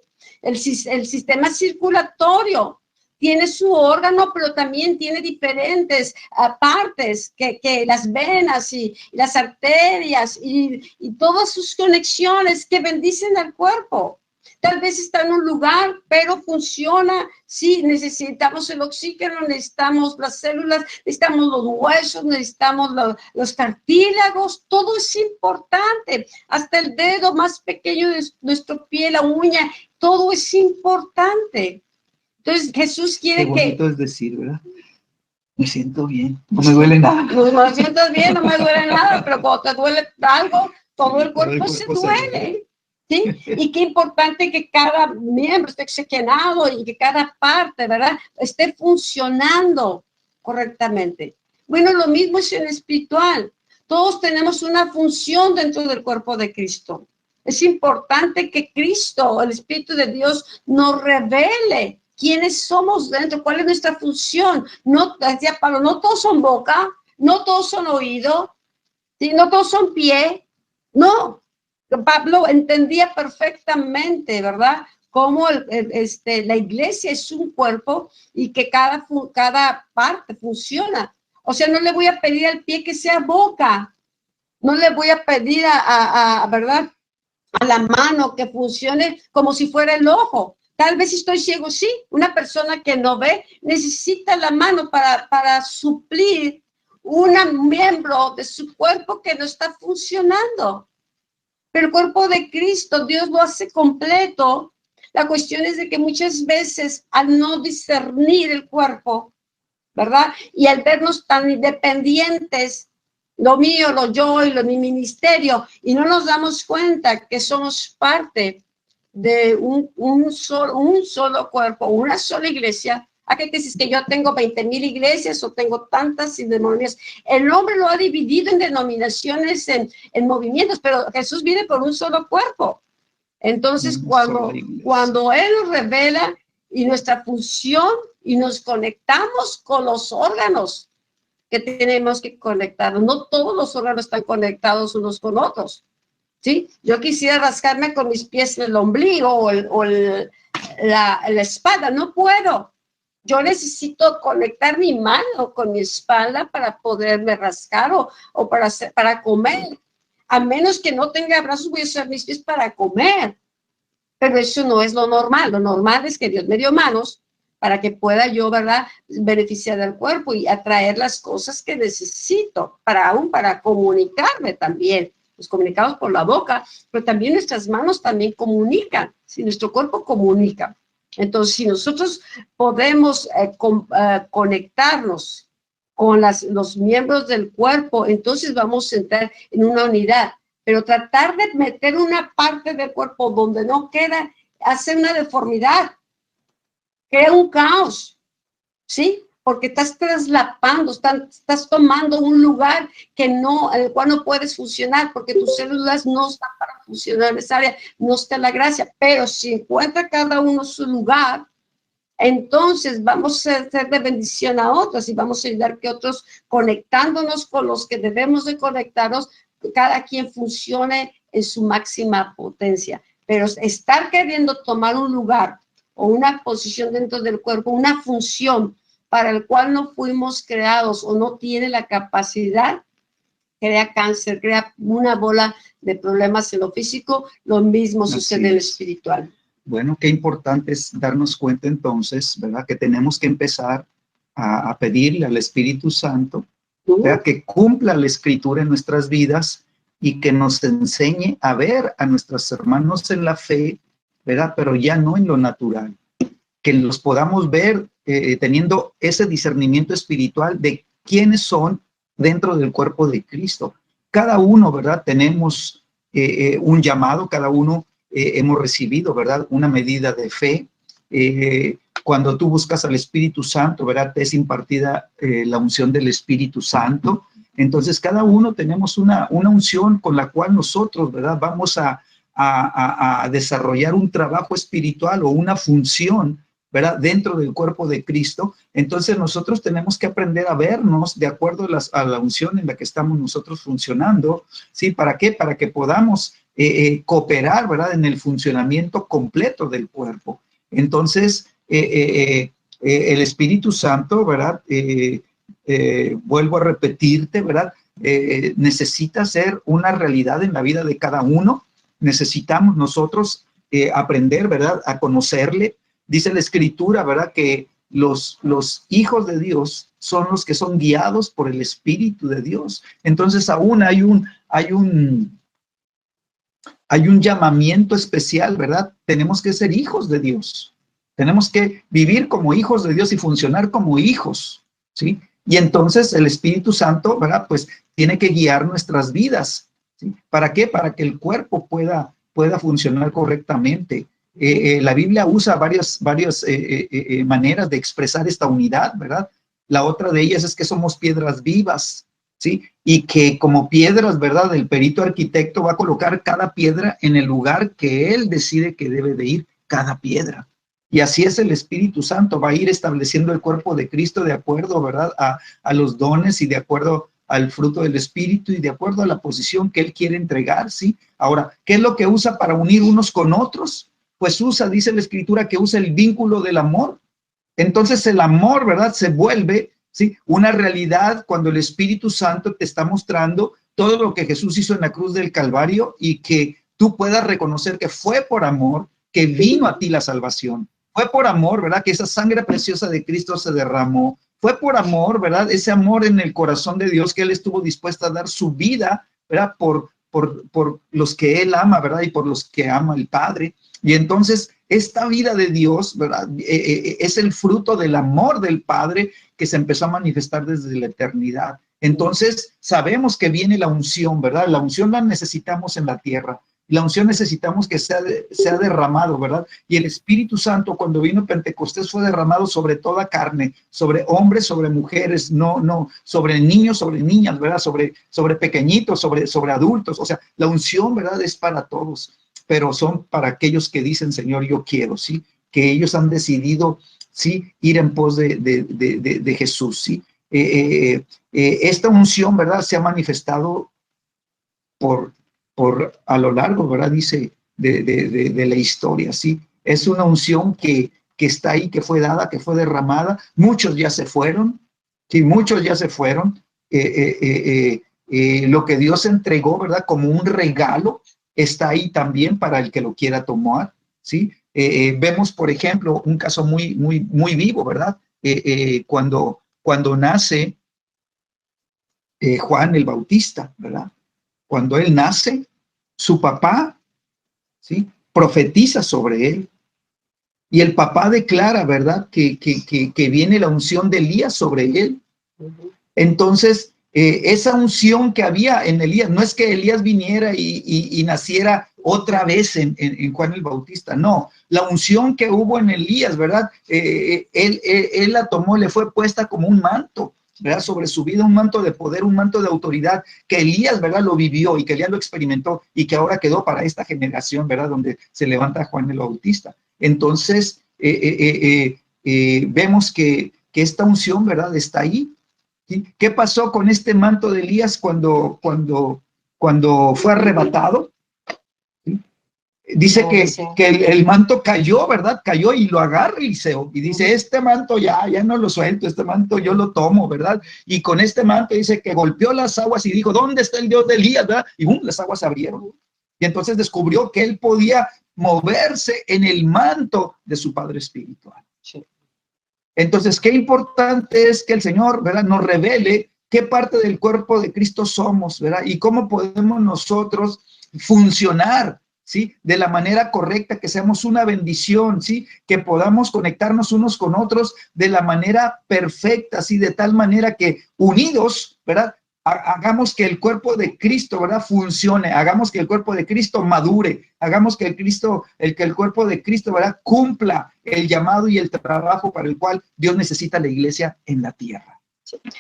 El sistema circulatorio tiene su órgano, pero también tiene diferentes partes, que las venas y las arterias y todas sus conexiones que bendicen al cuerpo. Tal vez está en un lugar, pero funciona. Sí, necesitamos el oxígeno, necesitamos las células, necesitamos los huesos, necesitamos los cartílagos. Todo es importante. Hasta el dedo más pequeño de nuestro pie, la uña, todo es importante. Entonces, Jesús quiere que... Qué bonito es decir, ¿verdad? Me siento bien, no me duele nada. No me siento bien, no me duele nada, pero cuando te duele algo, todo el cuerpo se duele. ¿Sí? Y qué importante que cada miembro esté oxigenado y que cada parte, ¿verdad?, esté funcionando correctamente. Bueno, lo mismo es en espiritual. Todos tenemos una función dentro del cuerpo de Cristo. Es importante que Cristo, el Espíritu de Dios, nos revele quiénes somos dentro, cuál es nuestra función. No, decía Pablo, no todos son boca, no todos son oído, ¿sí? No todos son pie, no. Pablo entendía perfectamente, ¿verdad?, cómo la iglesia es un cuerpo y que cada parte funciona. O sea, no le voy a pedir al pie que sea boca, no le voy a pedir ¿verdad?, a la mano que funcione como si fuera el ojo. Tal vez estoy ciego, sí. Una persona que no ve necesita la mano para suplir un miembro de su cuerpo que no está funcionando. Pero el cuerpo de Cristo, Dios lo hace completo. La cuestión es de que muchas veces al no discernir el cuerpo, ¿verdad?, y al vernos tan independientes, lo mío, lo yo y mi ministerio, y no nos damos cuenta que somos parte de un solo cuerpo, una sola iglesia. ¿A qué dices que yo tengo 20,000 iglesias o tengo tantas denominaciones? El hombre lo ha dividido en denominaciones, en movimientos, pero Jesús viene por un solo cuerpo. Entonces, cuando Él nos revela y nuestra función y nos conectamos con los órganos que tenemos que conectarnos, no todos los órganos están conectados unos con otros, ¿sí? Yo quisiera rascarme con mis pies el ombligo o la espalda, no puedo. Yo necesito conectar mi mano con mi espalda para poderme rascar o para comer. A menos que no tenga brazos, voy a usar mis pies para comer. Pero eso no es lo normal. Lo normal es que Dios me dio manos para que pueda yo, ¿verdad?, beneficiar del cuerpo y atraer las cosas que necesito, para comunicarme también. Nos comunicamos por la boca, pero también nuestras manos también comunican, si nuestro cuerpo comunica. Entonces, si nosotros podemos conectarnos con los miembros del cuerpo, entonces vamos a entrar en una unidad. Pero tratar de meter una parte del cuerpo donde no queda, hace una deformidad, crea un caos, ¿sí? porque estás traslapando, estás tomando un lugar en el cual no puedes funcionar, porque tus células no están para funcionar en esa área, no está la gracia, pero si encuentra cada uno su lugar, entonces vamos a ser de bendición a otros y vamos a ayudar que otros, conectándonos con los que debemos de conectarnos, cada quien funcione en su máxima potencia. Pero estar queriendo tomar un lugar o una posición dentro del cuerpo, una función para el cual no fuimos creados o no tiene la capacidad, crea cáncer, crea una bola de problemas en lo físico. Lo mismo sucede en lo espiritual. Bueno, qué importante es darnos cuenta entonces, ¿verdad? Que tenemos que empezar a pedirle al Espíritu Santo, ¿verdad? Que cumpla la Escritura en nuestras vidas y que nos enseñe a ver a nuestros hermanos en la fe, ¿verdad? Pero ya no en lo natural, que los podamos ver teniendo ese discernimiento espiritual de quiénes son dentro del cuerpo de Cristo. Cada uno, ¿verdad? Tenemos un llamado, cada uno hemos recibido, ¿verdad? Una medida de fe. Cuando tú buscas al Espíritu Santo, ¿verdad? Te es impartida la unción del Espíritu Santo. Entonces, cada uno tenemos una unción con la cual nosotros, ¿verdad? Vamos a desarrollar un trabajo espiritual o una función, ¿verdad? Dentro del cuerpo de Cristo. Entonces, nosotros tenemos que aprender a vernos de acuerdo a la unción en la que estamos nosotros funcionando. ¿Sí? ¿Para qué? Para que podamos cooperar, ¿verdad? En el funcionamiento completo del cuerpo. Entonces, el Espíritu Santo, ¿verdad? Vuelvo a repetirte, ¿verdad? Necesita ser una realidad en la vida de cada uno. Necesitamos nosotros aprender, ¿verdad? A conocerle. Dice la Escritura, ¿verdad? Que los hijos de Dios son los que son guiados por el Espíritu de Dios. Entonces, aún hay un llamamiento especial, ¿verdad? Tenemos que ser hijos de Dios. Tenemos que vivir como hijos de Dios y funcionar como hijos, ¿sí? Y entonces el Espíritu Santo, ¿verdad? Pues tiene que guiar nuestras vidas, ¿sí? ¿Para qué? Para que el cuerpo pueda funcionar correctamente. La Biblia usa varias maneras de expresar esta unidad, ¿verdad? La otra de ellas es que somos piedras vivas, ¿sí? Y que como piedras, ¿verdad? El perito arquitecto va a colocar cada piedra en el lugar que él decide que debe de ir cada piedra. Y así es el Espíritu Santo, va a ir estableciendo el cuerpo de Cristo de acuerdo, ¿verdad? A los dones y de acuerdo al fruto del Espíritu y de acuerdo a la posición que él quiere entregar, ¿sí? Ahora, ¿qué es lo que usa para unir unos con otros? Pues usa, dice la Escritura, que usa el vínculo del amor. Entonces el amor, ¿verdad? Se vuelve, ¿sí? Una realidad cuando el Espíritu Santo te está mostrando todo lo que Jesús hizo en la cruz del Calvario y que tú puedas reconocer que fue por amor que vino a ti la salvación. Fue por amor, ¿verdad? Que esa sangre preciosa de Cristo se derramó. Fue por amor, ¿verdad? Ese amor en el corazón de Dios que Él estuvo dispuesto a dar su vida, ¿verdad? Por los que Él ama, ¿verdad? Y por los que ama el Padre. Y entonces esta vida de Dios, ¿verdad? Es el fruto del amor del Padre que se empezó a manifestar desde la eternidad. Entonces sabemos que viene la unción, ¿verdad? La unción la necesitamos en la tierra. La unción necesitamos que sea derramado, ¿verdad? Y el Espíritu Santo, cuando vino Pentecostés, fue derramado sobre toda carne, sobre hombres, sobre mujeres, no, sobre niños, sobre niñas, ¿verdad? Sobre pequeñitos, sobre adultos. O sea, la unción, ¿verdad? Es para todos, pero son para aquellos que dicen, Señor, yo quiero, ¿sí? Que ellos han decidido, ¿sí? Ir en pos de Jesús, ¿sí? Esta unción, ¿verdad? Se ha manifestado por a lo largo, ¿verdad? Dice, de la historia, ¿sí? Es una unción que está ahí, que fue dada, que fue derramada. Muchos ya se fueron, ¿sí? Muchos ya se fueron. Lo que Dios entregó, ¿verdad? Como un regalo, está ahí también para el que lo quiera tomar, ¿sí? Vemos, por ejemplo, un caso muy vivo, ¿verdad? Cuando nace Juan el Bautista, ¿verdad? Cuando él nace, su papá, ¿sí? Profetiza sobre él. Y el papá declara, ¿verdad? Que viene la unción de Elías sobre él. Entonces, esa unción que había en Elías, no es que Elías viniera y naciera otra vez en Juan el Bautista. No, la unción que hubo en Elías, ¿verdad? Él la tomó, le fue puesta como un manto, ¿verdad? Sobre su vida, un manto de poder, un manto de autoridad, que Elías, ¿verdad? Lo vivió y que Elías lo experimentó y que ahora quedó para esta generación, ¿verdad? Donde se levanta Juan el Bautista. Entonces, vemos que esta unción, ¿verdad? Está ahí. ¿Sí? ¿Qué pasó con este manto de Elías cuando fue arrebatado? ¿Sí? Dice que el manto cayó, ¿verdad? Cayó y lo agarra Eliseo y dice, este manto ya no lo suelto, este manto yo lo tomo, ¿verdad? Y con este manto dice que golpeó las aguas y dijo, ¿dónde está el Dios de Elías? ¿Verdad? Y ¡bum! Las aguas se abrieron. Y entonces descubrió que él podía moverse en el manto de su Padre Espiritual. Sí. Entonces, qué importante es que el Señor, ¿verdad?, nos revele qué parte del cuerpo de Cristo somos, ¿verdad? Y cómo podemos nosotros funcionar, ¿sí? De la manera correcta, que seamos una bendición, ¿sí? Que podamos conectarnos unos con otros de la manera perfecta, ¿sí? De tal manera que unidos, ¿verdad?, hagamos que el cuerpo de Cristo, ¿verdad?, funcione, hagamos que el cuerpo de Cristo madure, hagamos que el cuerpo de Cristo, ¿verdad?, cumpla el llamado y el trabajo para el cual Dios necesita la iglesia en la tierra.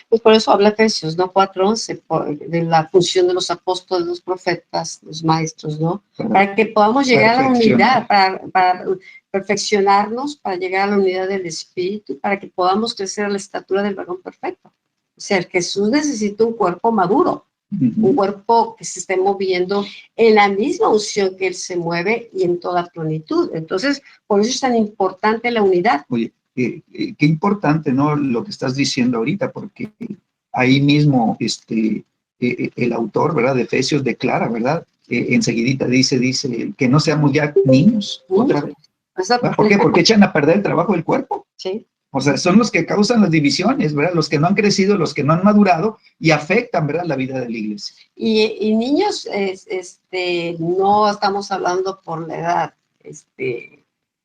Pues por eso habla Efesios, ¿no? 4:11, de la función de los apóstoles, los profetas, los maestros, ¿no? Para que podamos llegar a la unidad, para perfeccionarnos, para llegar a la unidad del Espíritu, para que podamos crecer a la estatura del varón perfecto. O sea, Jesús necesita un cuerpo maduro, un cuerpo que se esté moviendo en la misma unción que Él se mueve y en toda plenitud. Entonces, por eso es tan importante la unidad. Oye, qué importante, ¿no? Lo que estás diciendo ahorita, porque ahí mismo el autor, ¿verdad?, de Efesios declara, ¿verdad? Enseguidita dice que no seamos ya niños otra vez. ¿Por qué? Porque echan a perder el trabajo del cuerpo. Sí. O sea, son los que causan las divisiones, ¿verdad? Los que no han crecido, los que no han madurado y afectan, ¿verdad?, la vida de la iglesia. Y niños, no estamos hablando por la edad,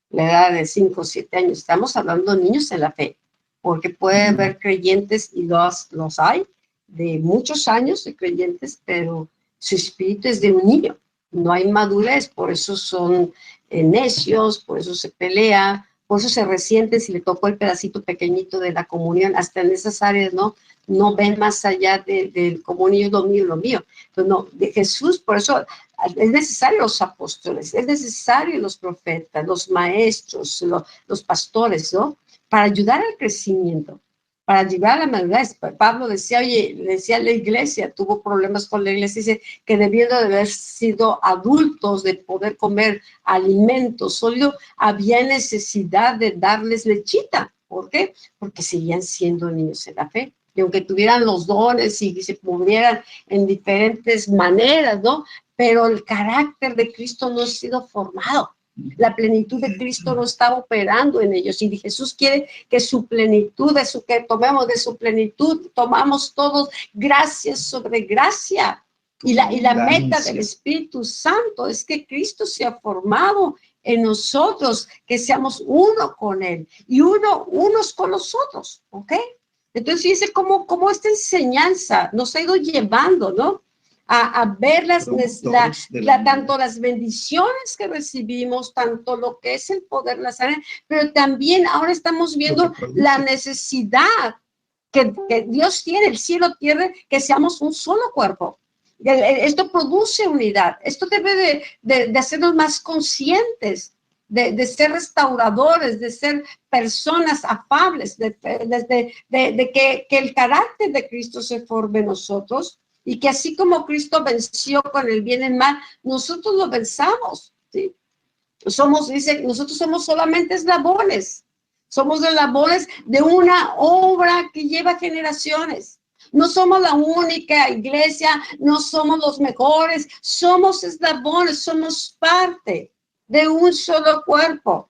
la edad de 5 o 7 años, estamos hablando de niños en la fe, porque puede haber creyentes, y los hay, de muchos años de creyentes, pero su espíritu es de un niño, no hay madurez, por eso son necios, por eso se pelea, por eso se resienten si le tocó el pedacito pequeñito de la comunión, hasta en esas áreas, no ven más allá del comunión, lo mío. Entonces, no, de Jesús, por eso es necesario los apóstoles, es necesario los profetas, los maestros, los pastores, ¿no? Para ayudar al crecimiento, para ayudar a la madurez. Pablo decía, decía a la iglesia, tuvo problemas con la iglesia, dice que debiendo de haber sido adultos, de poder comer alimentos sólidos, había necesidad de darles lechita. ¿Por qué? Porque seguían siendo niños en la fe. Y aunque tuvieran los dones y se movieran en diferentes maneras, ¿no? Pero el carácter de Cristo no ha sido formado. La plenitud de Cristo no está operando en ellos. Y Jesús quiere que su plenitud, que tomemos de su plenitud, tomamos todos gracia sobre gracia. Y la meta del Espíritu Santo es que Cristo sea formado en nosotros, que seamos uno con Él y unos con nosotros, ¿ok? Entonces, fíjense cómo esta enseñanza nos ha ido llevando, ¿no? A ver tanto las bendiciones que recibimos, tanto lo que es el poder, la sangre, pero también ahora estamos viendo la necesidad que Dios tiene, el cielo tiene, que seamos un solo cuerpo. Esto produce unidad, esto debe de hacernos más conscientes, de ser restauradores, de ser personas afables, de que el carácter de Cristo se forme en nosotros y que así como Cristo venció con el bien y el mal, nosotros lo venzamos, ¿sí? Nosotros somos solamente eslabones, somos eslabones de una obra que lleva generaciones. No somos la única iglesia, no somos los mejores, somos eslabones, somos parte de un solo cuerpo.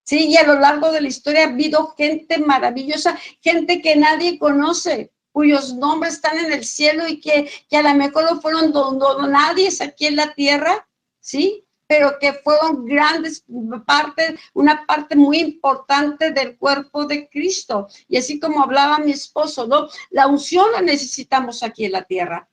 Sí, y a lo largo de la historia ha habido gente maravillosa, gente que nadie conoce, cuyos nombres están en el cielo y que a lo mejor no fueron donadies aquí en la tierra, ¿sí? Pero que fueron una parte muy importante del cuerpo de Cristo. Y así como hablaba mi esposo, ¿no? La unción la necesitamos aquí en la tierra.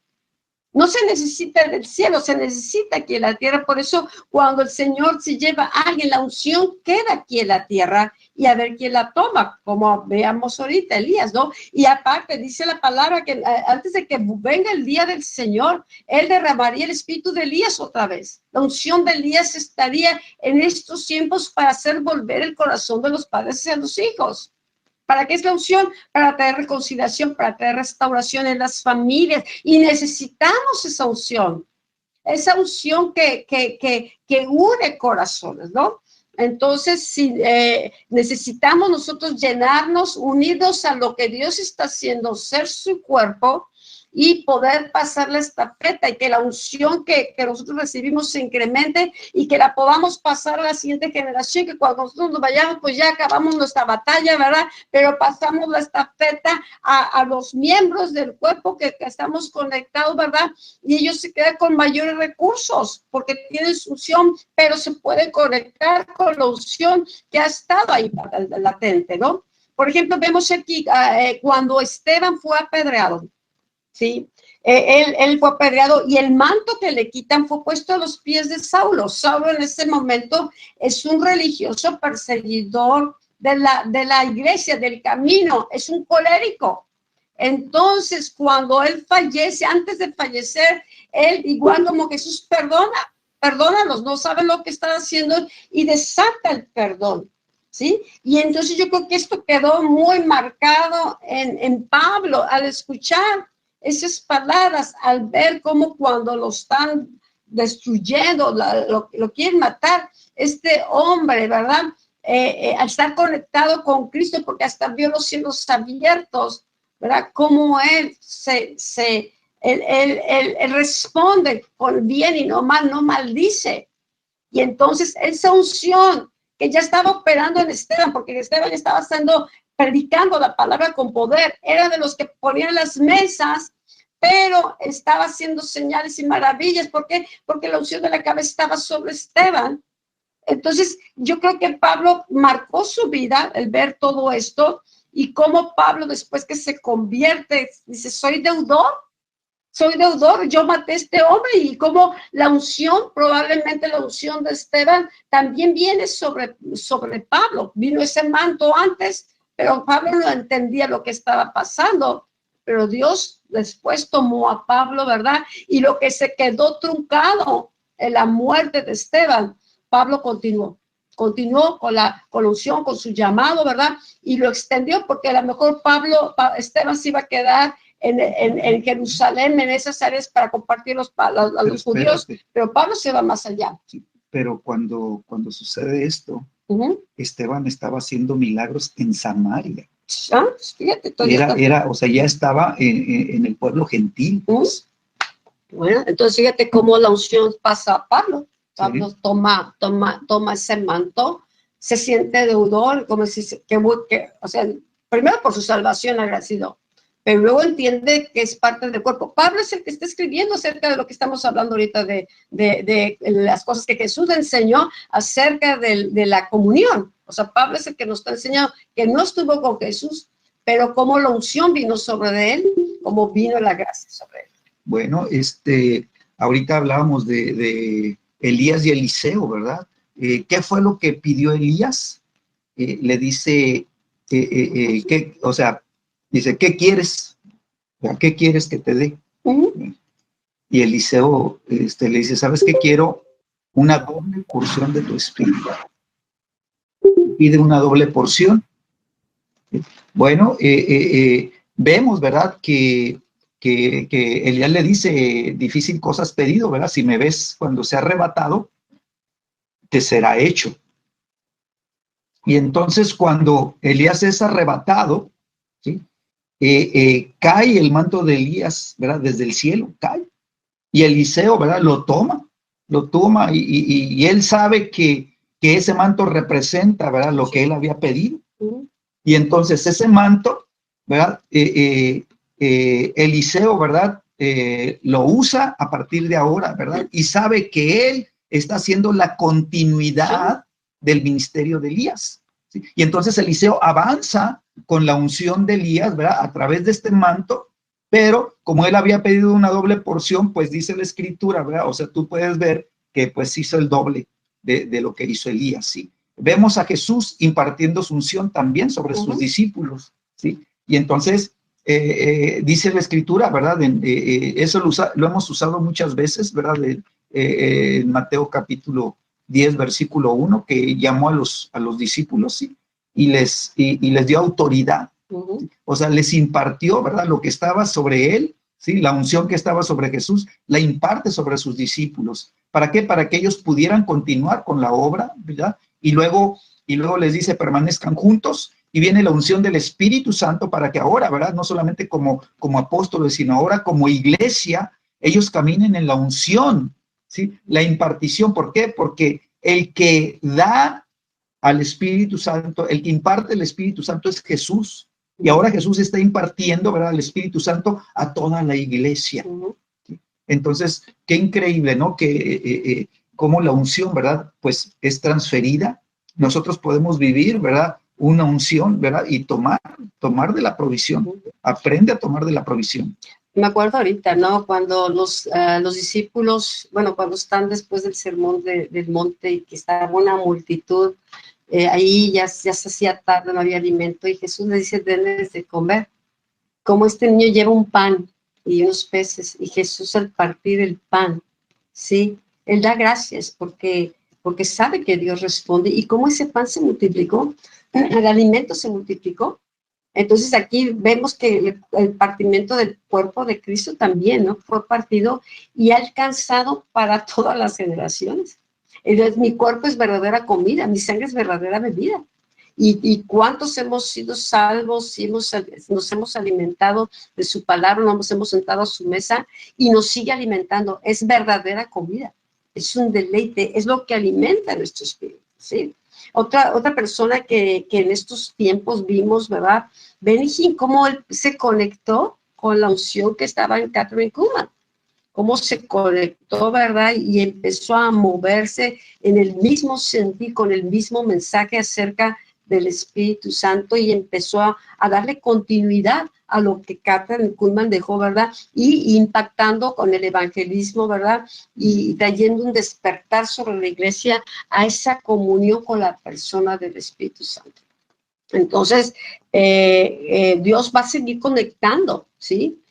No se necesita del cielo, se necesita aquí en la tierra. Por eso cuando el Señor se lleva a alguien, la unción queda aquí en la tierra y a ver quién la toma, como veamos ahorita, Elías, ¿no? Y aparte dice la palabra que antes de que venga el día del Señor, Él derramaría el espíritu de Elías otra vez. La unción de Elías estaría en estos tiempos para hacer volver el corazón de los padres hacia los hijos. ¿Para qué es la unción? Para traer reconciliación, para traer restauración en las familias. Y necesitamos esa unción que une corazones, ¿no? Entonces, si necesitamos nosotros llenarnos, unirnos a lo que Dios está haciendo, ser su cuerpo y poder pasar la estafeta y que la unción que nosotros recibimos se incremente y que la podamos pasar a la siguiente generación, que cuando nosotros nos vayamos, pues ya acabamos nuestra batalla, ¿verdad? Pero pasamos la estafeta a los miembros del cuerpo que estamos conectados, ¿verdad? Y ellos se quedan con mayores recursos porque tienen su unción, pero se pueden conectar con la unción que ha estado ahí latente, ¿no? Por ejemplo, vemos aquí cuando Esteban fue apedreado, ¿sí? Él fue apedreado y el manto que le quitan fue puesto a los pies de Saulo. Saulo en ese momento es un religioso perseguidor de la iglesia, del camino, es un colérico. Entonces, cuando él fallece, antes de fallecer, él igual como Jesús perdónalos, no saben lo que están haciendo y desata el perdón, ¿sí? Y entonces yo creo que esto quedó muy marcado en Pablo al escuchar esas palabras, al ver cómo cuando lo están destruyendo, lo quieren matar, este hombre, ¿verdad? Al estar conectado con Cristo, porque hasta vio los cielos abiertos, ¿verdad? Cómo él él responde con bien y no mal, no maldice. Y entonces esa unción que ya estaba operando en Esteban, porque Esteban estaba predicando la palabra con poder, era de los que ponían las mesas, pero estaba haciendo señales y maravillas. ¿Por qué? Porque la unción de la cabeza estaba sobre Esteban. Entonces, yo creo que Pablo marcó su vida al ver todo esto y cómo Pablo, después que se convierte, dice, soy deudor, yo maté a este hombre, y como la unción, probablemente la unción de Esteban también viene sobre Pablo. Vino ese manto antes, pero Pablo no entendía lo que estaba pasando, pero Dios después tomó a Pablo, ¿verdad? Y lo que se quedó truncado en la muerte de Esteban, Pablo continuó con la unción, con su llamado, ¿verdad? Y lo extendió, porque a lo mejor Esteban se iba a quedar en Jerusalén, en esas áreas para compartir a los judíos, pero Pablo se va más allá. Sí, pero cuando sucede esto, Esteban estaba haciendo milagros en Samaria. Fíjate, o sea, ya estaba en el pueblo gentil. Bueno, entonces fíjate cómo la unción pasa a Pablo. Pablo toma ese manto, se siente deudor, como si o sea, primero por su salvación agradecido, pero luego entiende que es parte del cuerpo. Pablo es el que está escribiendo acerca de lo que estamos hablando ahorita, de las cosas que Jesús le enseñó acerca de la comunión. O sea, Pablo es el que nos está enseñando que no estuvo con Jesús, pero cómo la unción vino sobre él, cómo vino la gracia sobre él. Bueno, ahorita hablábamos de Elías y Eliseo, ¿verdad? ¿Qué fue lo que pidió Elías? Le dice, o sea, dice, ¿qué quieres? ¿Qué quieres que te dé? Y Eliseo le dice, ¿sabes qué quiero? Una doble porción de tu espíritu. Pide una doble porción. Bueno, vemos, ¿verdad? Que Elías le dice, difícil cosa has pedido, ¿verdad? Si me ves cuando sea arrebatado, te será hecho. Y entonces cuando Elías es arrebatado, ¿sí? Cae el manto de Elías, ¿verdad? Desde el cielo, cae. Y Eliseo, ¿verdad? Lo toma y él sabe que ese manto representa, ¿verdad? Lo que él había pedido. Y entonces ese manto, ¿verdad? Eliseo, ¿verdad? Lo usa a partir de ahora, ¿verdad? Y sabe que él está haciendo la continuidad del ministerio de Elías, ¿sí? Y entonces Eliseo avanza con la unción de Elías, ¿verdad? A través de este manto, Pero como él había pedido una doble porción, pues dice la escritura, ¿verdad? O sea, tú puedes ver que pues hizo el doble de lo que hizo Elías, ¿sí? Vemos a Jesús impartiendo su unción también sobre sus discípulos, ¿sí? Y entonces dice la escritura, ¿verdad? Eso lo hemos usado muchas veces, ¿verdad? En Mateo capítulo 10, versículo 1, que llamó a los discípulos, ¿sí? Y les dio autoridad. O sea, les impartió, ¿verdad? Lo que estaba sobre él, ¿sí? La unción que estaba sobre Jesús, la imparte sobre sus discípulos. ¿Para qué? Para que ellos pudieran continuar con la obra, ¿verdad? Y luego les dice, permanezcan juntos, y viene la unción del Espíritu Santo para que ahora, ¿verdad? No solamente como apóstoles, sino ahora como iglesia, ellos caminen en la unción, ¿sí? La impartición. ¿Por qué? Porque el que da al Espíritu Santo, el que imparte el Espíritu Santo es Jesús. Y ahora Jesús está impartiendo, ¿verdad?, el Espíritu Santo a toda la iglesia. Entonces, qué increíble, ¿no? Que cómo la unción, ¿verdad?, pues es transferida. Nosotros podemos vivir, ¿verdad?, una unción, ¿verdad?, y tomar de la provisión. Aprende a tomar de la provisión. Me acuerdo ahorita, ¿no? Cuando los discípulos, bueno, cuando están después del sermón del monte y que estaba una multitud, ahí ya se hacía tarde, no había alimento, y Jesús le dice, denles de comer. Como este niño lleva un pan y unos peces, y Jesús al partir el pan, ¿sí? Él da gracias porque sabe que Dios responde, y cómo ese pan se multiplicó, el alimento se multiplicó. Entonces aquí vemos que el partimiento del cuerpo de Cristo también, ¿no? Fue partido y ha alcanzado para todas las generaciones. Entonces, mi cuerpo es verdadera comida, mi sangre es verdadera bebida. ¿Y cuántos hemos sido salvos y nos hemos alimentado de su palabra, nos hemos sentado a su mesa y nos sigue alimentando? Es verdadera comida, es un deleite, es lo que alimenta nuestro espíritu, ¿sí? Otra persona que en estos tiempos vimos, ¿verdad? Benny Hinn, cómo él se conectó con la unción que estaba en Kathryn Kuhlman, cómo se conectó, ¿verdad? Y empezó a moverse en el mismo sentir, con el mismo mensaje acerca del Espíritu Santo, y empezó a darle continuidad a lo que Kathryn Kuhlman dejó, ¿verdad? Y impactando con el evangelismo, ¿verdad? Y trayendo un despertar sobre la iglesia a esa comunión con la persona del Espíritu Santo. Entonces, Dios va a seguir conectando, ¿sí?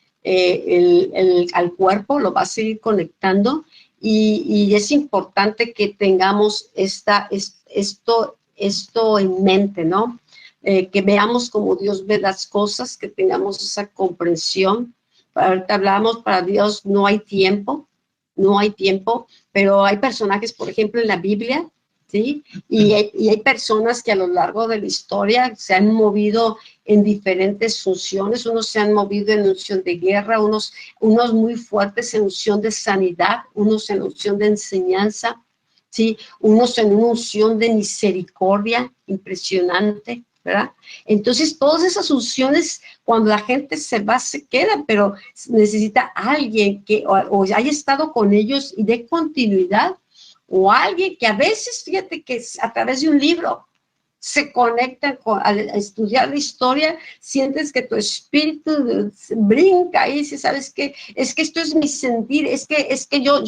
Al cuerpo lo va a seguir conectando, y es importante que tengamos esto en mente, ¿no? Que veamos como Dios ve las cosas, que tengamos esa comprensión. Ahorita hablamos, para Dios no hay tiempo, pero hay personajes, por ejemplo, en la Biblia, ¿sí? Y hay personas que a lo largo de la historia se han movido en diferentes funciones. Unos se han movido en unción de guerra, unos muy fuertes en unción de sanidad, unos en unción de enseñanza, ¿sí? Unos en una unción de misericordia impresionante, ¿verdad? Entonces, todas esas unciones, cuando la gente se va, se queda, pero necesita alguien que o haya estado con ellos y dé continuidad, o alguien que a veces, fíjate que a través de un libro se conectan al estudiar la historia, sientes que tu espíritu brinca y dices, ¿sabes qué? Es que esto es mi sentir, es que yo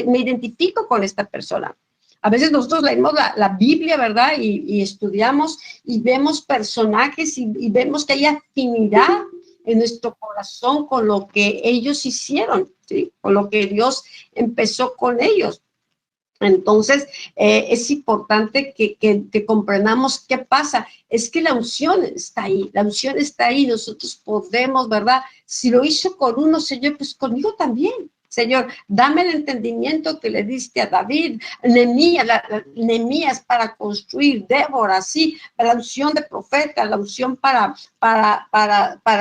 me identifico con esta persona. A veces nosotros leemos la Biblia, ¿verdad? Y estudiamos y vemos personajes y vemos que hay afinidad en nuestro corazón con lo que ellos hicieron, ¿sí? Con lo que Dios empezó con ellos. Entonces, es importante que comprendamos qué pasa. Es que la unción está ahí, nosotros podemos, ¿verdad? Si lo hizo con uno, Señor, pues conmigo también. Señor, dame el entendimiento que le diste a David, Nehemías para construir, Débora, sí, la unción de profeta, la unción para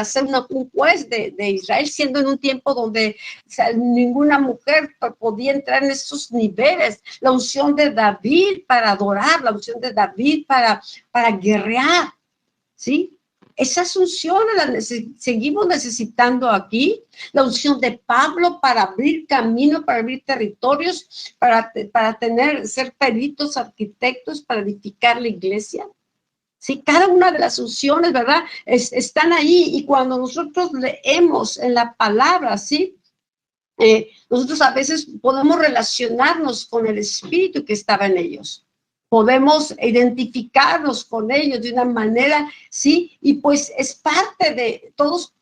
ser un juez de Israel, siendo en un tiempo donde, o sea, ninguna mujer podía entrar en esos niveles. La unción de David para adorar, la unción de David para guerrear, ¿sí? Esas unciones las seguimos necesitando aquí. La unción de Pablo para abrir camino, para abrir territorios, para ser peritos, arquitectos, para edificar la iglesia. Sí, cada una de las unciones, ¿verdad? Están ahí, y cuando nosotros leemos en la palabra, ¿sí? Nosotros a veces podemos relacionarnos con el espíritu que estaba en ellos. Podemos identificarnos con ellos de una manera, ¿sí? Y pues es parte de todos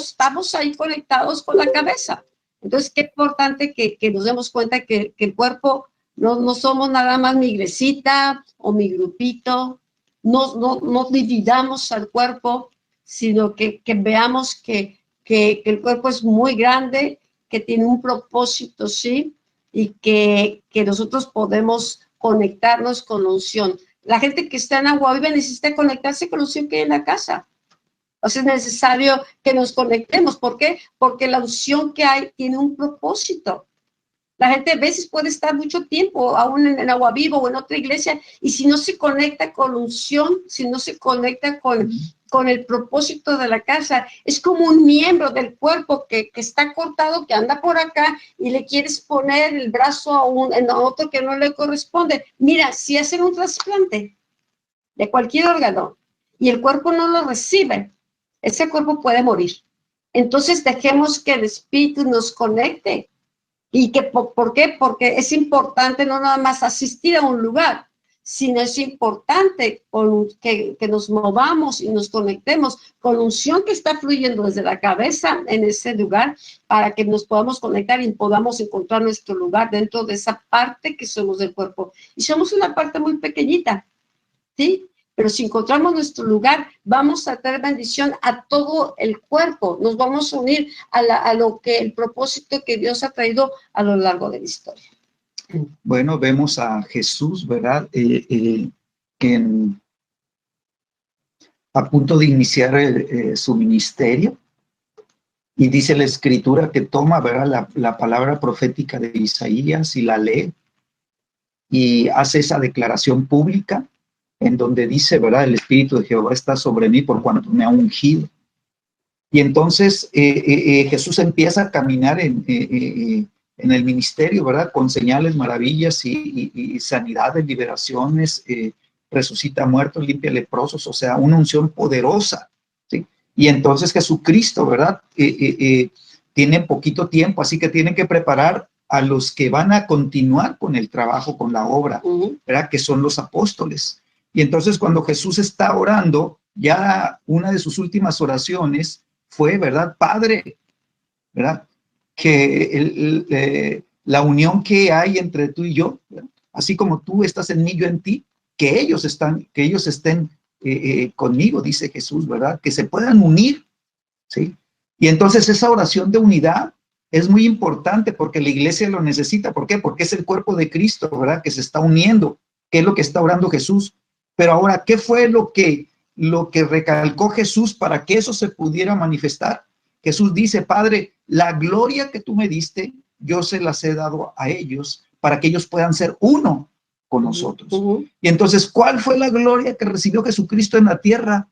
estamos ahí conectados con la cabeza. Entonces, qué importante que nos demos cuenta que el cuerpo no somos nada más mi iglesita o mi grupito. No dividamos al cuerpo, sino que veamos que el cuerpo es muy grande, que tiene un propósito, ¿sí? Y que nosotros podemos conectarnos con la unción. La gente que está en Agua Viva necesita conectarse con la unción que hay en la casa. O sea, es necesario que nos conectemos. ¿Por qué? Porque la unción que hay tiene un propósito. La gente a veces puede estar mucho tiempo aún en Agua Viva o en otra iglesia, y si no se conecta con la unción, si no se conecta con el propósito de la casa, es como un miembro del cuerpo que está cortado, que anda por acá, y le quieres poner el brazo a otro que no le corresponde. Mira, si hacen un trasplante de cualquier órgano y el cuerpo no lo recibe, ese cuerpo puede morir. Entonces dejemos que el espíritu nos conecte. ¿Y por qué? Porque es importante no nada más asistir a un lugar, sino es importante que nos movamos y nos conectemos con la unción que está fluyendo desde la cabeza en ese lugar, para que nos podamos conectar y podamos encontrar nuestro lugar dentro de esa parte que somos del cuerpo. Y somos una parte muy pequeñita, ¿sí? Pero si encontramos nuestro lugar, vamos a traer bendición a todo el cuerpo. Nos vamos a unir a lo que el propósito que Dios ha traído a lo largo de la historia. Bueno, vemos a Jesús, ¿verdad? A punto de iniciar su ministerio. Y dice la Escritura que toma, ¿verdad?, la palabra profética de Isaías y la lee y hace esa declaración pública, en donde dice, ¿verdad?, el Espíritu de Jehová está sobre mí por cuanto me ha ungido. Y entonces Jesús empieza a caminar en el ministerio, ¿verdad?, con señales, maravillas y sanidades, liberaciones, resucita muertos, limpia leprosos, o sea, una unción poderosa, ¿sí? Y entonces Jesucristo, ¿verdad?, tiene poquito tiempo, así que tiene que preparar a los que van a continuar con el trabajo, con la obra, ¿verdad?, que son los apóstoles. Y entonces cuando Jesús está orando, ya una de sus últimas oraciones fue, ¿verdad?, Padre, ¿verdad?, que la unión que hay entre tú y yo, ¿verdad?, así como tú estás en mí, yo en ti, que ellos estén conmigo, dice Jesús, ¿verdad?, que se puedan unir, ¿sí? Y entonces esa oración de unidad es muy importante porque la iglesia lo necesita. ¿Por qué? Porque es el cuerpo de Cristo, ¿verdad?, que se está uniendo, que es lo que está orando Jesús. Pero ahora, ¿qué fue lo que recalcó Jesús para que eso se pudiera manifestar? Jesús dice, Padre, la gloria que tú me diste, yo se las he dado a ellos para que ellos puedan ser uno con nosotros. Y entonces, ¿cuál fue la gloria que recibió Jesucristo en la tierra?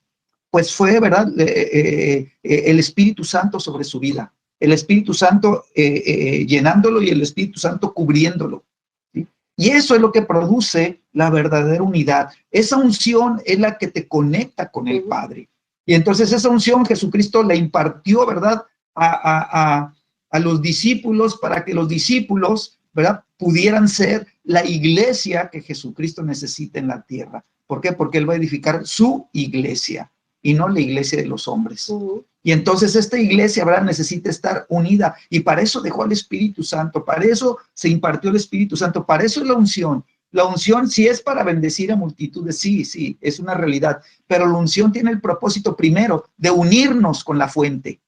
Pues fue, ¿verdad?, el Espíritu Santo sobre su vida. El Espíritu Santo llenándolo y el Espíritu Santo cubriéndolo, ¿sí? Y eso es lo que produce la verdadera unidad. Esa unción es la que te conecta con el Padre. Y entonces esa unción Jesucristo la impartió, ¿verdad?, a los discípulos, para que los discípulos, ¿verdad?, pudieran ser la iglesia que Jesucristo necesita en la tierra. ¿Por qué? Porque Él va a edificar su iglesia y no la iglesia de los hombres. Y entonces esta iglesia, ¿verdad?, necesita estar unida, y para eso dejó al Espíritu Santo, para eso se impartió el Espíritu Santo, para eso es la unción. La unción sí es para bendecir a multitudes, sí, es una realidad, pero la unción tiene el propósito primero de unirnos con la fuente,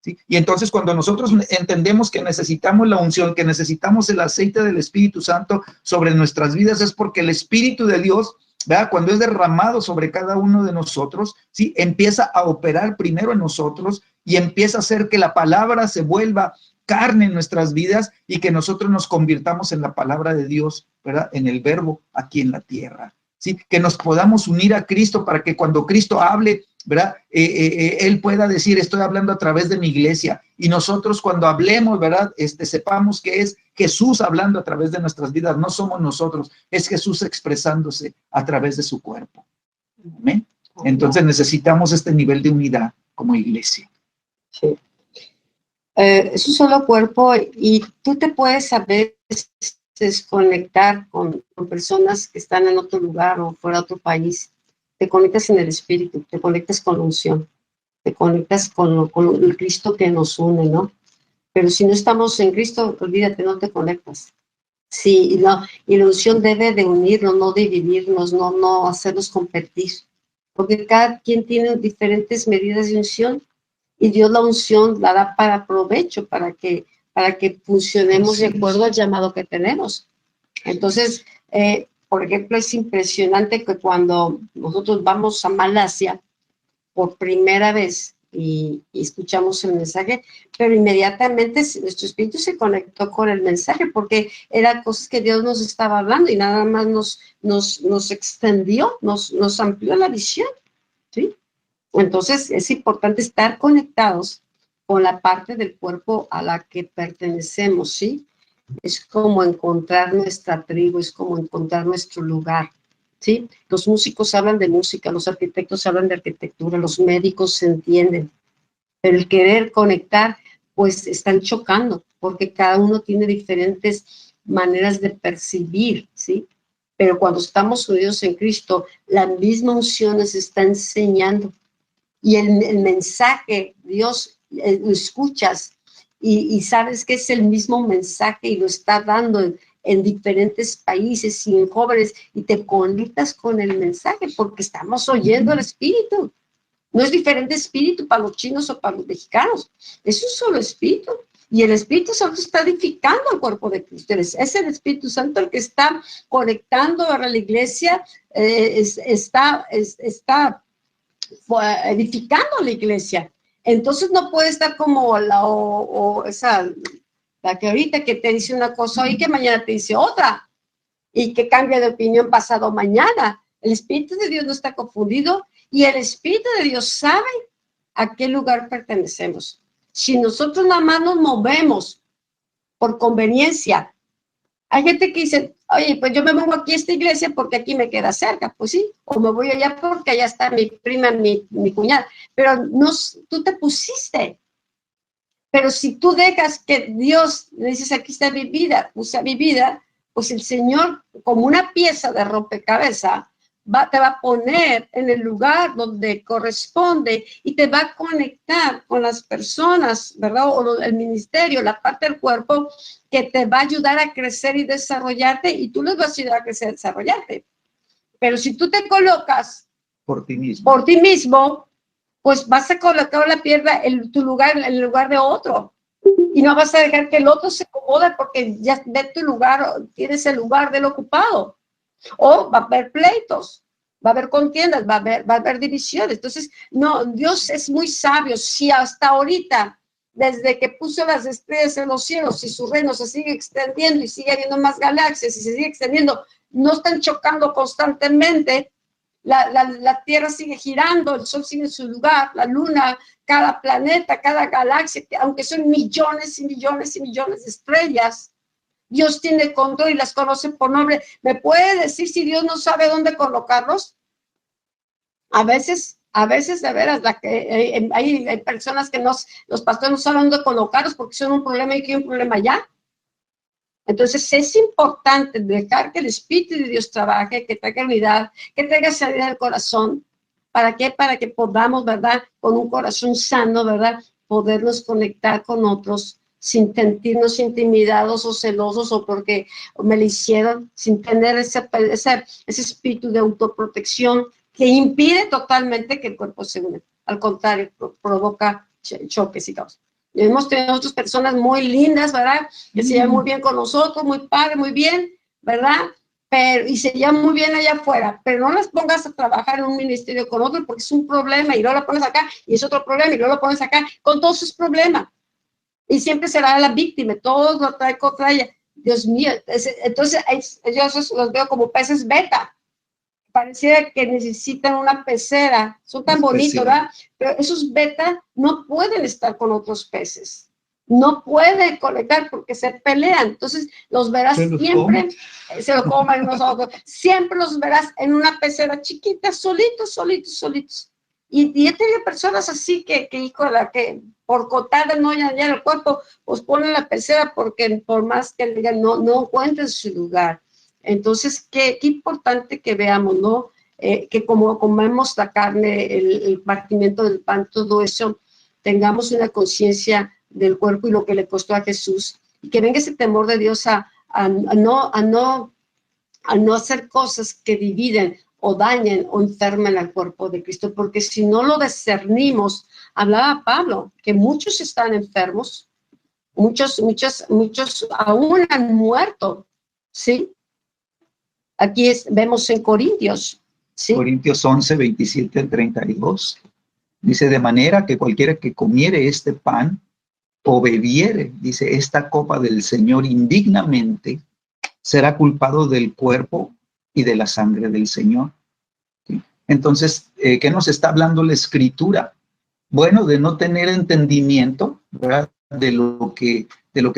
¿sí? Y entonces cuando nosotros entendemos que necesitamos la unción, que necesitamos el aceite del Espíritu Santo sobre nuestras vidas, es porque el Espíritu de Dios, ¿verdad?, cuando es derramado sobre cada uno de nosotros, ¿sí?, empieza a operar primero en nosotros y empieza a hacer que la palabra se vuelva carne en nuestras vidas y que nosotros nos convirtamos en la palabra de Dios, ¿verdad?, en el verbo aquí en la tierra, ¿sí? Que nos podamos unir a Cristo para que cuando Cristo hable, ¿verdad?, Él pueda decir, estoy hablando a través de mi iglesia, y nosotros cuando hablemos, ¿verdad?, sepamos que es Jesús hablando a través de nuestras vidas, no somos nosotros, es Jesús expresándose a través de su cuerpo. Amén. Entonces necesitamos este nivel de unidad como iglesia. Sí. Es un solo cuerpo y tú te puedes a veces conectar con personas que están en otro lugar o fuera de otro país. Te conectas en el espíritu, te conectas con la unción, te conectas con el Cristo que nos une, ¿no? Pero si no estamos en Cristo, olvídate, no te conectas. Sí, y la unción debe de unirnos, no dividirnos, no hacernos competir, porque cada quien tiene diferentes medidas de unción y Dios la unción la da para provecho, para que funcionemos de acuerdo al llamado que tenemos. Entonces, por ejemplo, es impresionante que cuando nosotros vamos a Malasia por primera vez y escuchamos el mensaje, pero inmediatamente nuestro espíritu se conectó con el mensaje porque eran cosas que Dios nos estaba hablando y nada más nos extendió, nos amplió la visión, ¿sí? Entonces es importante estar conectados con la parte del cuerpo a la que pertenecemos, ¿sí? Es como encontrar nuestra tribu, es como encontrar nuestro lugar, ¿sí? Los músicos hablan de música, los arquitectos hablan de arquitectura, los médicos se entienden, pero el querer conectar, pues están chocando, porque cada uno tiene diferentes maneras de percibir, ¿sí? Pero cuando estamos unidos en Cristo, la misma unción nos está enseñando y el mensaje, Dios, lo escuchas y sabes que es el mismo mensaje y lo está dando en diferentes países y en jóvenes y te conectas con el mensaje porque estamos oyendo el espíritu. No es diferente espíritu para los chinos o para los mexicanos, es un solo espíritu. Y el Espíritu Santo está edificando el cuerpo de Cristo. Es el Espíritu Santo el que está conectando a la iglesia, está edificando la iglesia. Entonces no puede estar como la que ahorita que te dice una cosa y que mañana te dice otra y que cambia de opinión pasado mañana. El Espíritu de Dios no está confundido y el Espíritu de Dios sabe a qué lugar pertenecemos. Si nosotros nada más nos movemos por conveniencia, hay gente que dice, oye, pues yo me muevo aquí a esta iglesia porque aquí me queda cerca, pues sí, o me voy allá porque allá está mi prima, mi cuñada, pero no, tú te pusiste. Pero si tú dejas que Dios, le dices, aquí está mi vida, usa mi vida, pues el Señor, como una pieza de rompecabezas, te va a poner en el lugar donde corresponde y te va a conectar con las personas, ¿verdad? O el ministerio, la parte del cuerpo que te va a ayudar a crecer y desarrollarte y tú les vas a ayudar a crecer y desarrollarte. Pero si tú te colocas por ti mismo, pues vas a colocar la pierna en tu lugar, en el lugar de otro. Y no vas a dejar que el otro se acomode porque ya de tu lugar, tienes el lugar del ocupado. O va a haber pleitos, va a haber contiendas, va a haber divisiones. Entonces, no, Dios es muy sabio. Si hasta ahorita, desde que puso las estrellas en los cielos y su reino se sigue extendiendo y sigue habiendo más galaxias y se sigue extendiendo, no están chocando constantemente. La Tierra sigue girando, el Sol sigue en su lugar, la Luna, cada planeta, cada galaxia, aunque son millones y millones y millones de estrellas, Dios tiene control y las conoce por nombre. ¿Me puede decir si Dios no sabe dónde colocarlos? A veces de veras, hay personas que los pastores no saben dónde colocarlos porque son un problema y que un problema allá. Entonces es importante dejar que el Espíritu de Dios trabaje, que traiga unidad, que traiga salida del corazón. ¿Para qué? Para que podamos, ¿verdad? Con un corazón sano, ¿verdad? Podernos conectar con otros sin sentirnos intimidados o celosos o porque me lo hicieron, sin tener ese espíritu de autoprotección que impide totalmente que el cuerpo se une. Al contrario, provoca choques y caos. Hemos tenido otras personas muy lindas, ¿verdad? Que se llevan muy bien con nosotros, muy padre, muy bien, ¿verdad? Pero, y se llevan muy bien allá afuera, pero no las pongas a trabajar en un ministerio con otro porque es un problema y luego lo pones acá y es otro problema y luego lo pones acá con todos sus problemas. Y siempre será la víctima, todos lo traen contra ella. Dios mío, entonces yo los veo como peces beta. Pareciera que necesitan una pecera, son tan bonitos, ¿verdad? Pero esos beta no pueden estar con otros peces, no pueden conectar porque se pelean, entonces los verás siempre se lo comen nosotros. Siempre los verás en una pecera chiquita, solitos. Y he tenido personas así que hijo de la que por cotada no ya el cuerpo, pues ponen la pecera porque por más que le digan, no encuentren su lugar. Entonces, qué importante que veamos, ¿no? Que como comemos la carne, el partimiento del pan, todo eso, tengamos una conciencia del cuerpo y lo que le costó a Jesús, y que venga ese temor de Dios a no hacer cosas que dividen o dañen o enfermen al cuerpo de Cristo, porque si no lo discernimos, hablaba Pablo, que muchos están enfermos, muchos aún han muerto, ¿sí? Aquí vemos en Corintios, ¿sí? Corintios 11, 27 al 32. Dice, de manera que cualquiera que comiere este pan o bebiere, dice, esta copa del Señor indignamente, será culpado del cuerpo y de la sangre del Señor. ¿Sí? Entonces, ¿qué nos está hablando la Escritura? Bueno, de no tener entendimiento, ¿verdad? De lo que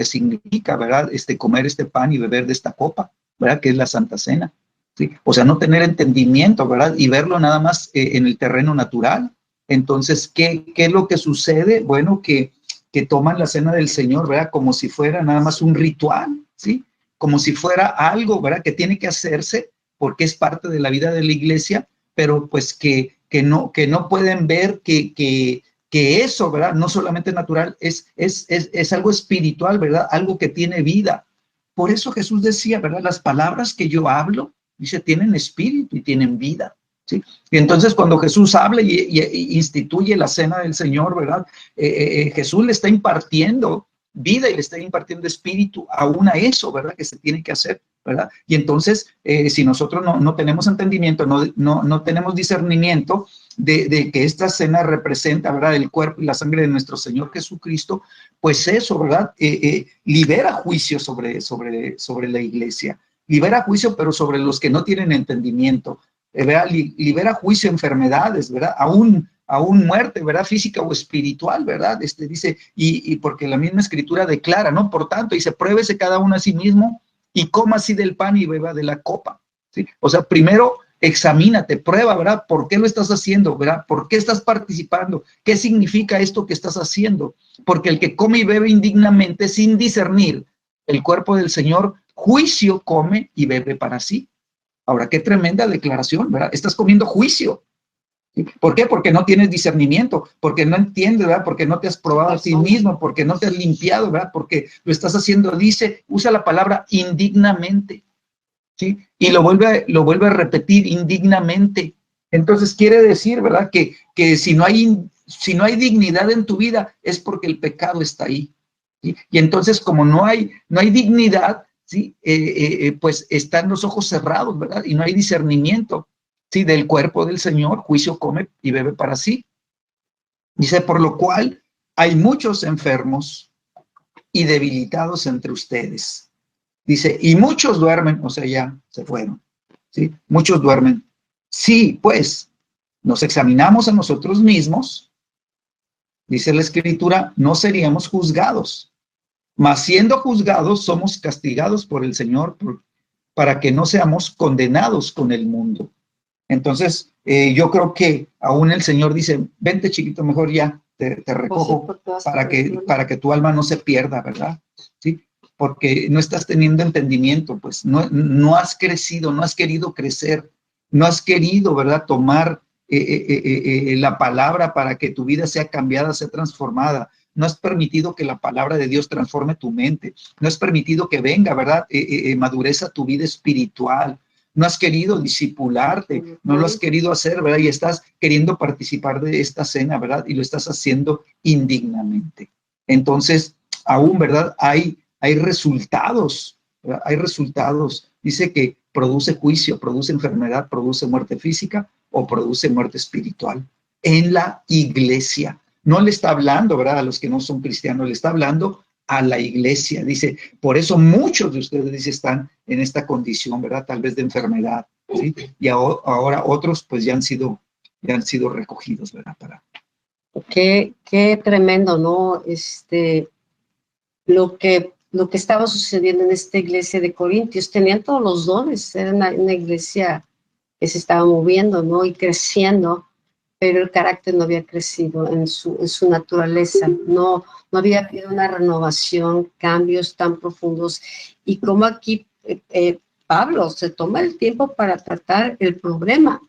significa, ¿verdad? Comer este pan y beber de esta copa, ¿verdad? Que es la Santa Cena. ¿Sí? O sea, no tener entendimiento, ¿verdad? Y verlo nada más en el terreno natural. Entonces, ¿qué es lo que sucede? Bueno, que toman la cena del Señor, ¿verdad? Como si fuera nada más un ritual, ¿sí? Como si fuera algo, ¿verdad? Que tiene que hacerse porque es parte de la vida de la iglesia, pero pues que no pueden ver que eso, ¿verdad? No solamente natural, es algo espiritual, ¿verdad? Algo que tiene vida. Por eso Jesús decía, ¿verdad? Las palabras que yo hablo, dice, tienen espíritu y tienen vida, ¿sí? Y entonces cuando Jesús habla y instituye la cena del Señor, ¿verdad? Jesús le está impartiendo vida y le está impartiendo espíritu aún a eso, ¿verdad? Que se tiene que hacer, ¿verdad? Y entonces, si nosotros no tenemos entendimiento, no tenemos discernimiento de que esta cena representa, ¿verdad? El cuerpo y la sangre de nuestro Señor Jesucristo, pues eso, ¿verdad? Libera juicio sobre la iglesia. Libera juicio, pero sobre los que no tienen entendimiento. ¿Verdad? Libera juicio, enfermedades, ¿verdad? Aún muerte, ¿verdad? Física o espiritual, ¿verdad? Dice, y porque la misma Escritura declara, ¿no? Por tanto, dice, pruébese cada uno a sí mismo y coma así del pan y beba de la copa, ¿sí? O sea, primero examínate, prueba, ¿verdad? ¿Por qué lo estás haciendo, verdad? ¿Por qué estás participando? ¿Qué significa esto que estás haciendo? Porque el que come y bebe indignamente sin discernir el cuerpo del Señor, juicio come y bebe para sí. Ahora, qué tremenda declaración, ¿verdad? Estás comiendo juicio. ¿Por qué? Porque no tienes discernimiento, porque no entiendes, ¿verdad? Porque no te has probado a ti mismo, porque no te has limpiado, ¿verdad? Porque lo estás haciendo, usa la palabra indignamente, ¿sí? Y lo vuelve a repetir, indignamente. Entonces quiere decir, ¿verdad? Que si no hay dignidad en tu vida, es porque el pecado está ahí, ¿sí? Y entonces, como no hay dignidad, ¿sí? Pues están los ojos cerrados, ¿verdad? Y no hay discernimiento, ¿sí? Del cuerpo del Señor, juicio come y bebe para sí. Dice, por lo cual hay muchos enfermos y debilitados entre ustedes. Dice, y muchos duermen, o sea, ya se fueron, ¿sí? Muchos duermen. Sí, pues, nos examinamos a nosotros mismos, dice la Escritura, no seríamos juzgados. Mas siendo juzgados, somos castigados por el Señor para que no seamos condenados con el mundo. Entonces, yo creo que aún el Señor dice, vente chiquito, mejor ya te recojo para que tu alma no se pierda, ¿verdad? ¿Sí? Porque no estás teniendo entendimiento, pues no has crecido, no has querido crecer, no has querido, ¿verdad? Tomar la palabra para que tu vida sea cambiada, sea transformada. No has permitido que la palabra de Dios transforme tu mente. No has permitido que venga, ¿verdad? Madurez a tu vida espiritual. No has querido discipularte, no lo has querido hacer, ¿verdad? Y estás queriendo participar de esta cena, ¿verdad? Y lo estás haciendo indignamente. Entonces, aún, ¿verdad? Hay resultados, ¿verdad? Hay resultados. Dice que produce juicio, produce enfermedad, produce muerte física o produce muerte espiritual en la iglesia. No le está hablando, ¿verdad? A los que no son cristianos, le está hablando a la iglesia. Dice, por eso muchos de ustedes, dice, están en esta condición, ¿verdad? Tal vez de enfermedad, ¿sí? Y ahora otros, pues ya han sido recogidos, ¿verdad? Qué tremendo, ¿no? Lo que lo que estaba sucediendo en esta iglesia de Corintios. Tenían todos los dones, era una iglesia que se estaba moviendo, ¿no? Y creciendo, pero el carácter no había crecido en su naturaleza, no había habido una renovación, cambios tan profundos. Y como aquí Pablo se toma el tiempo para tratar el problema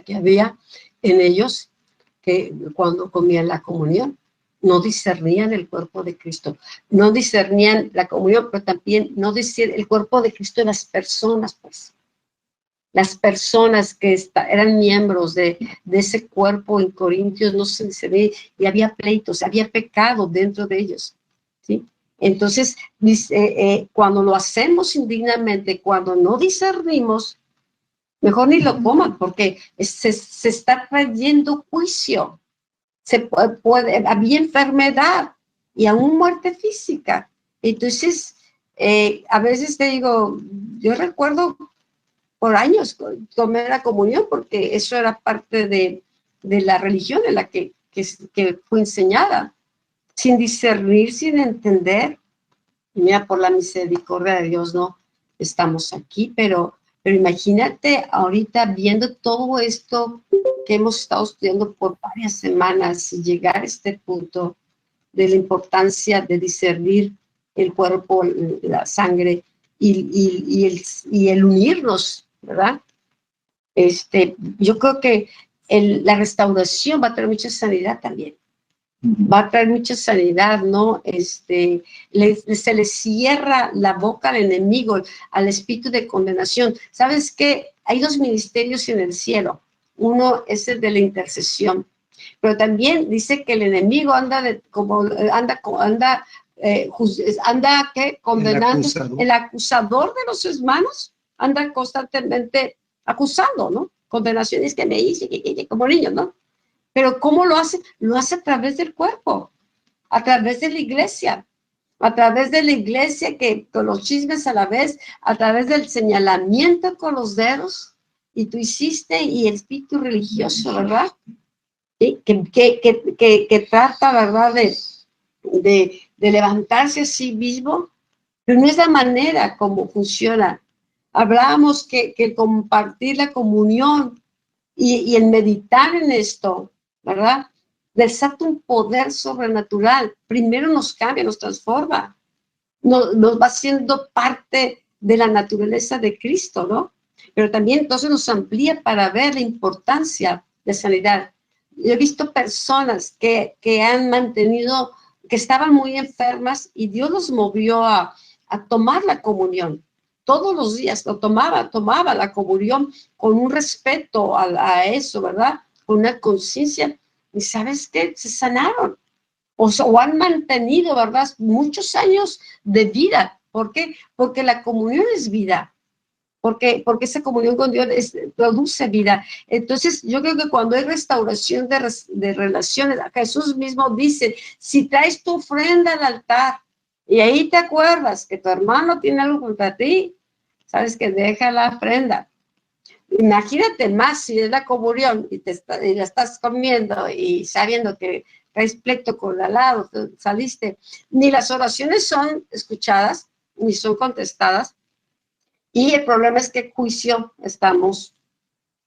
que había en ellos, que cuando comían la comunión, no discernían el cuerpo de Cristo, no discernían la comunión, pero también no discernían el cuerpo de Cristo en las personas, pues. Las personas que eran miembros de ese cuerpo en Corintios no se ve, y había pleitos, había pecado dentro de ellos, ¿sí? Entonces, cuando lo hacemos indignamente, cuando no discernimos, mejor ni lo coman, porque se está trayendo juicio, había enfermedad y aún muerte física. Entonces, a veces te digo, yo recuerdo por años tomé la comunión porque eso era parte de la religión en la que fue enseñada, sin discernir, sin entender. Y mira, por la misericordia de Dios no estamos aquí, pero imagínate ahorita viendo todo esto que hemos estado estudiando por varias semanas y llegar a este punto de la importancia de discernir el cuerpo, la sangre y el unirnos, ¿verdad? Yo creo que la restauración va a traer mucha sanidad también. Va a traer mucha sanidad, ¿no? Se le cierra la boca al enemigo, al espíritu de condenación. ¿Sabes qué? Hay dos ministerios en el cielo. Uno es el de la intercesión, pero también dice que el enemigo anda condenando. El acusador de los hermanos anda constantemente acusando, ¿no? Condenaciones que me hice, como niños, ¿no? Pero ¿cómo lo hace? Lo hace a través del cuerpo, a través de la iglesia, que con los chismes a la vez, a través del señalamiento con los dedos, y tú hiciste, y el espíritu religioso, ¿verdad? ¿Sí? Que trata, ¿verdad?, de levantarse a sí mismo, pero no es la manera como funciona. Hablábamos que compartir la comunión y el meditar en esto, ¿verdad? Desata un poder sobrenatural. Primero nos cambia, nos transforma, nos va siendo parte de la naturaleza de Cristo, ¿no? Pero también entonces nos amplía para ver la importancia de sanidad. Yo he visto personas que han mantenido, que estaban muy enfermas y Dios los movió a tomar la comunión. Todos los días lo tomaba la comunión con un respeto a eso, ¿verdad? Con una conciencia. ¿Y sabes qué? Se sanaron. O han mantenido, ¿verdad?, muchos años de vida. ¿Por qué? Porque la comunión es vida. Porque esa comunión con Dios produce vida. Entonces, yo creo que cuando hay restauración de relaciones, Jesús mismo dice, si traes tu ofrenda al altar y ahí te acuerdas que tu hermano tiene algo contra ti, sabes que deja la ofrenda. Imagínate más si es la comunión y la estás comiendo y sabiendo que traes pleito con al lado, saliste, ni las oraciones son escuchadas, ni son contestadas, y el problema es que juicio estamos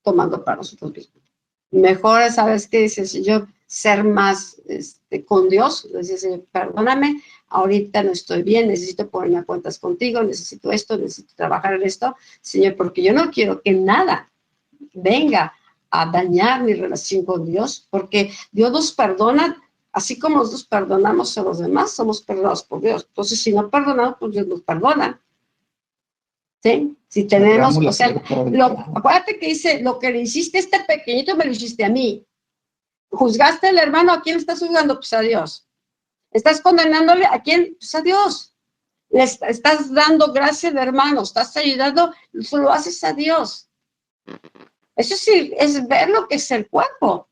tomando para nosotros mismos. Mejor, ¿sabes qué? Dice el Señor, ser más con Dios. Dice, Señor, perdóname, ahorita no estoy bien, necesito ponerme a cuentas contigo, necesito esto, necesito trabajar en esto, Señor, porque yo no quiero que nada venga a dañar mi relación con Dios, porque Dios nos perdona, así como nosotros perdonamos a los demás, somos perdonados por Dios. Entonces, si no perdonamos, pues Dios nos perdona. ¿Sí? Si tenemos, o sea, acuérdate que dice, lo que le hiciste a este pequeñito me lo hiciste a mí. ¿Juzgaste al hermano? ¿A quién estás juzgando? Pues a Dios. ¿Estás condenándole? ¿A quién? Pues a Dios. Le estás dando gracia al hermano, estás ayudando, lo haces a Dios. Eso sí, es ver lo que es el cuerpo.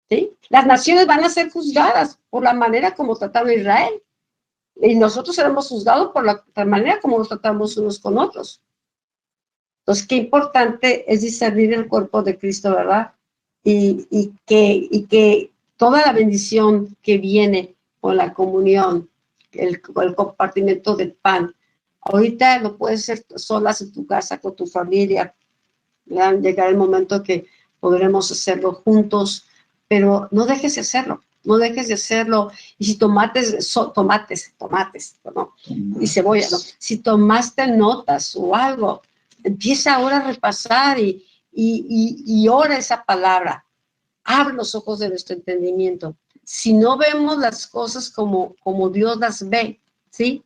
¿Sí? Las naciones van a ser juzgadas por la manera como trataron a Israel. Y nosotros seremos juzgados por la manera como nos tratamos unos con otros. Entonces, qué importante es discernir el cuerpo de Cristo, ¿verdad? Y que toda la bendición que viene con la comunión, el compartimiento del pan. Ahorita lo puedes hacer solas en tu casa, con tu familia. Llegará el momento que podremos hacerlo juntos, pero no dejes de hacerlo. No dejes de hacerlo. Y si tomates, ¿no? Y cebolla, ¿no? Si tomaste notas o algo, empieza ahora a repasar y ora esa palabra. Abre los ojos de nuestro entendimiento. Si no vemos las cosas como Dios las ve, ¿sí?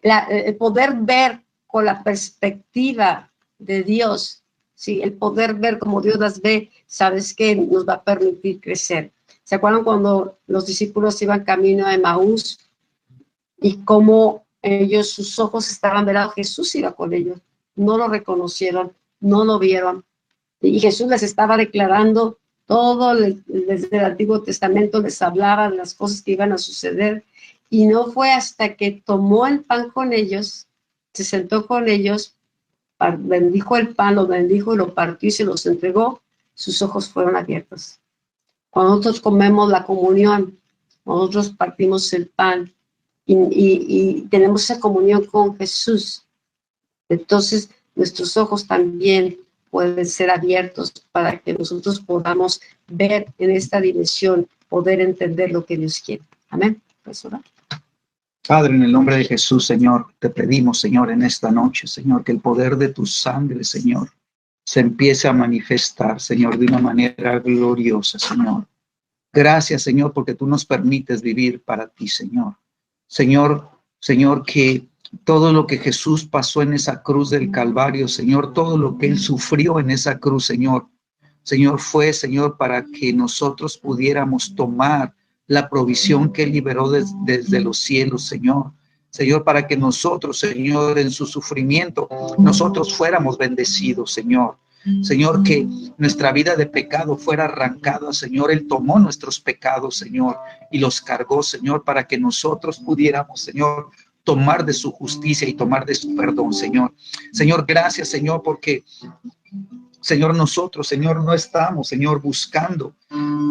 El poder ver con la perspectiva de Dios, ¿sí? El poder ver como Dios las ve, ¿sabes qué? Nos va a permitir crecer. ¿Se acuerdan cuando los discípulos iban camino a Emaús y cómo sus ojos estaban velados? Jesús iba con ellos, no lo reconocieron, no lo vieron. Y Jesús les estaba declarando todo desde el Antiguo Testamento, les hablaba de las cosas que iban a suceder. Y no fue hasta que tomó el pan con ellos, se sentó con ellos, bendijo el pan, lo bendijo y lo partió y se los entregó, sus ojos fueron abiertos. Cuando nosotros comemos la comunión, nosotros partimos el pan y tenemos esa comunión con Jesús, entonces nuestros ojos también pueden ser abiertos para que nosotros podamos ver en esta dimensión, poder entender lo que Dios quiere. Amén. Pues, ¿verdad? Padre, en el nombre de Jesús, Señor, te pedimos, Señor, en esta noche, Señor, que el poder de tu sangre, Señor, se empiece a manifestar, Señor, de una manera gloriosa, Señor. Gracias, Señor, porque tú nos permites vivir para ti, Señor. Señor, que todo lo que Jesús pasó en esa cruz del Calvario, Señor, todo lo que Él sufrió en esa cruz, Señor, fue, Señor, para que nosotros pudiéramos tomar la provisión que Él liberó desde los cielos, Señor. Señor, para que nosotros, Señor, en su sufrimiento, nosotros fuéramos bendecidos, Señor. Señor, que nuestra vida de pecado fuera arrancada, Señor. Él tomó nuestros pecados, Señor, y los cargó, Señor, para que nosotros pudiéramos, Señor, tomar de su justicia y tomar de su perdón, Señor. Señor, gracias, Señor, porque, Señor, nosotros, Señor, no estamos, Señor, buscando,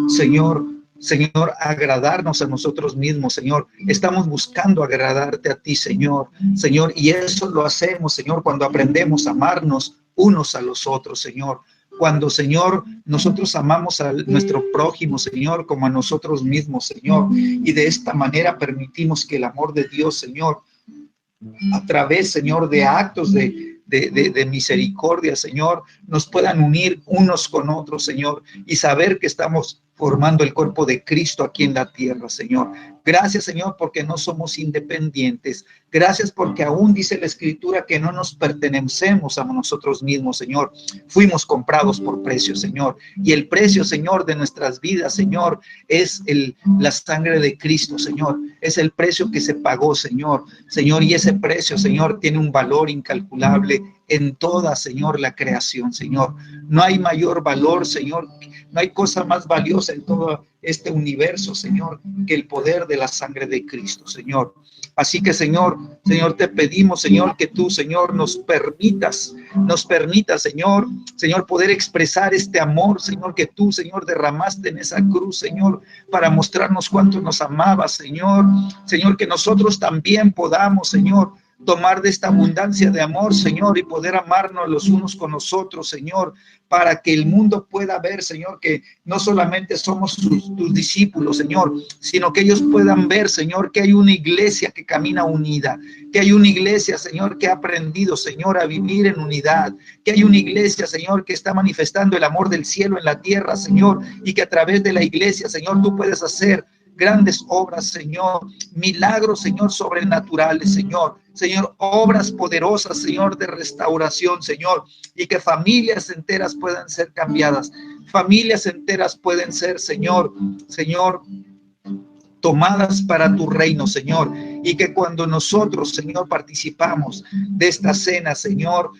Señor, agradarnos a nosotros mismos, Señor. Estamos buscando agradarte a ti, Señor. Señor, y eso lo hacemos, Señor, cuando aprendemos a amarnos unos a los otros, Señor. Cuando, Señor, nosotros amamos a nuestro prójimo, Señor, como a nosotros mismos, Señor. Y de esta manera permitimos que el amor de Dios, Señor, a través, Señor, de actos de misericordia, Señor, nos puedan unir unos con otros, Señor, y saber que estamos formando el cuerpo de Cristo aquí en la tierra, Señor. Gracias, Señor, porque no somos independientes. Gracias porque aún dice la Escritura que no nos pertenecemos a nosotros mismos, Señor. Fuimos comprados por precio, Señor. Y el precio, Señor, de nuestras vidas, Señor, es la sangre de Cristo, Señor. Es el precio que se pagó, Señor. Señor, y ese precio, Señor, tiene un valor incalculable en toda, Señor, la creación, Señor. No hay mayor valor, Señor. No hay cosa más valiosa en todo este universo, Señor, que el poder de la sangre de Cristo, Señor. Así que, Señor, te pedimos, Señor, que tú, Señor, nos permitas, Señor, poder expresar este amor, Señor, que tú, Señor, derramaste en esa cruz, Señor, para mostrarnos cuánto nos amabas, Señor. Señor, que nosotros también podamos, Señor, tomar de esta abundancia de amor, Señor, y poder amarnos los unos con los otros, Señor, para que el mundo pueda ver, Señor, que no solamente somos tus discípulos, Señor, sino que ellos puedan ver, Señor, que hay una iglesia que camina unida, que hay una iglesia, Señor, que ha aprendido, Señor, a vivir en unidad, que hay una iglesia, Señor, que está manifestando el amor del cielo en la tierra, Señor, y que a través de la iglesia, Señor, tú puedes hacer grandes obras, Señor, milagros, Señor, sobrenaturales, Señor, obras poderosas, Señor, de restauración, Señor, y que familias enteras puedan ser cambiadas, familias enteras pueden ser, Señor, tomadas para tu reino, Señor, y que cuando nosotros, Señor, participamos de esta cena, Señor,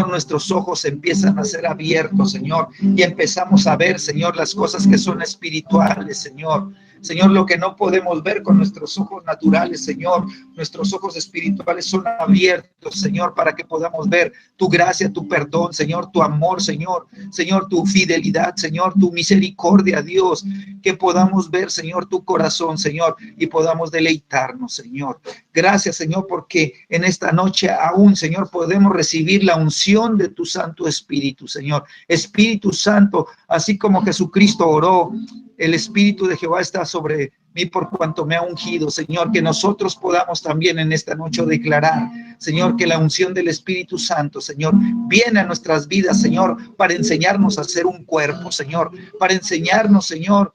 nuestros ojos empiezan a ser abiertos, Señor, y empezamos a ver, Señor, las cosas que son espirituales, Señor. Señor, lo que no podemos ver con nuestros ojos naturales, Señor, nuestros ojos espirituales son abiertos, Señor, para que podamos ver tu gracia, tu perdón, Señor, tu amor, Señor, Señor, tu fidelidad, Señor, tu misericordia, Dios, que podamos ver, Señor, tu corazón, Señor, y podamos deleitarnos, Señor. Gracias, Señor, porque en esta noche aún, Señor, podemos recibir la unción de tu Santo Espíritu, Señor. Espíritu Santo, así como Jesucristo oró, el Espíritu de Jehová está sobre mí por cuanto me ha ungido, Señor, que nosotros podamos también en esta noche declarar, Señor, que la unción del Espíritu Santo, Señor, viene a nuestras vidas, Señor, para enseñarnos a ser un cuerpo, Señor, para enseñarnos, Señor,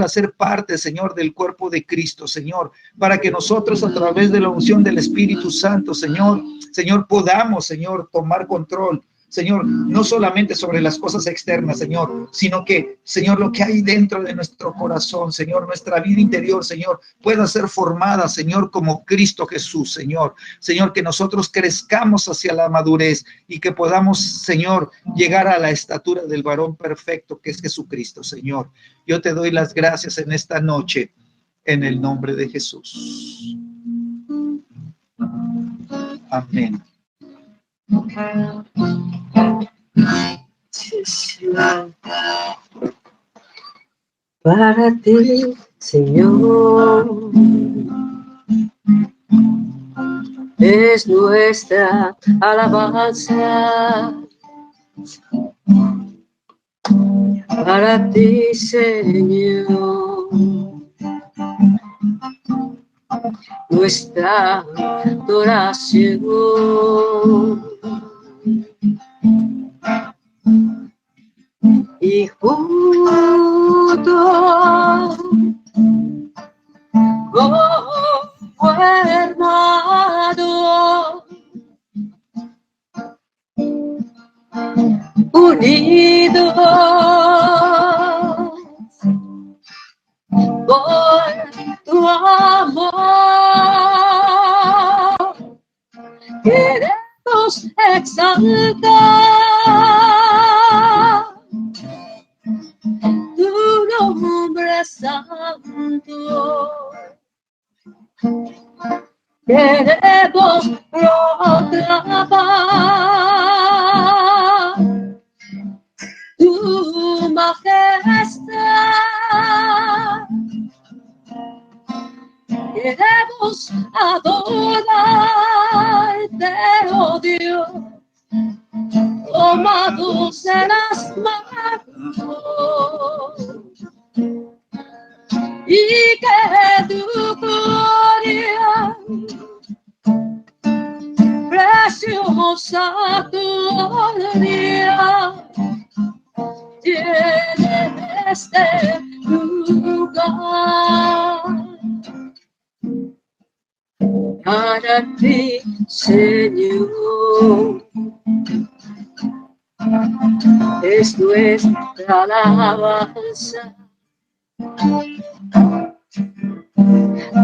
a ser parte, Señor, del cuerpo de Cristo, Señor, para que nosotros a través de la unción del Espíritu Santo, Señor, podamos, Señor, tomar control, Señor, no solamente sobre las cosas externas, Señor, sino que, Señor, lo que hay dentro de nuestro corazón, Señor, nuestra vida interior, Señor, pueda ser formada, Señor, como Cristo Jesús, Señor. Señor, que nosotros crezcamos hacia la madurez y que podamos, Señor, llegar a la estatura del varón perfecto que es Jesucristo, Señor. Yo te doy las gracias en esta noche, en el nombre de Jesús. Amén. Para ti, Señor, es nuestra alabanza. Para ti, Señor, nuestra adoración. Y juntos como hermanos, unidos por tu amor, queremos exaltar tu nombre santo. Queremos proclamar tu majestad. Queremos adorarte, oh Dios, tomados en las manos, y que tu gloria, preciosa gloria, llene este lugar. Para ti, Señor, es nuestra alabanza.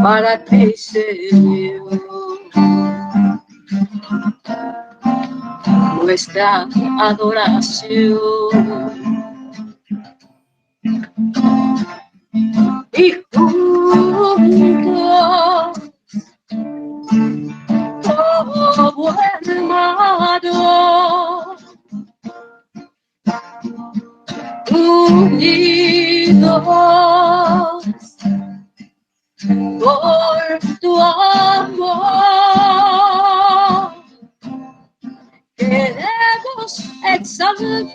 Para ti, Señor, nuestra adoración. Y juntos como hermanos, unidos por tu amor, queremos exaltar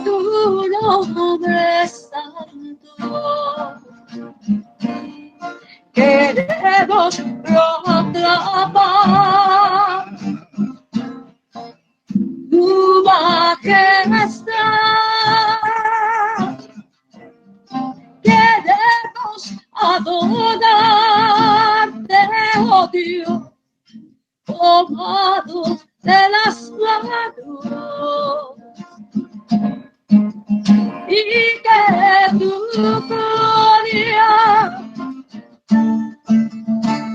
tu nombre santo. Queremos proclamar tu majestad. Queremos adorarte, oh Dios, tomados de las manos, y que tu gloria,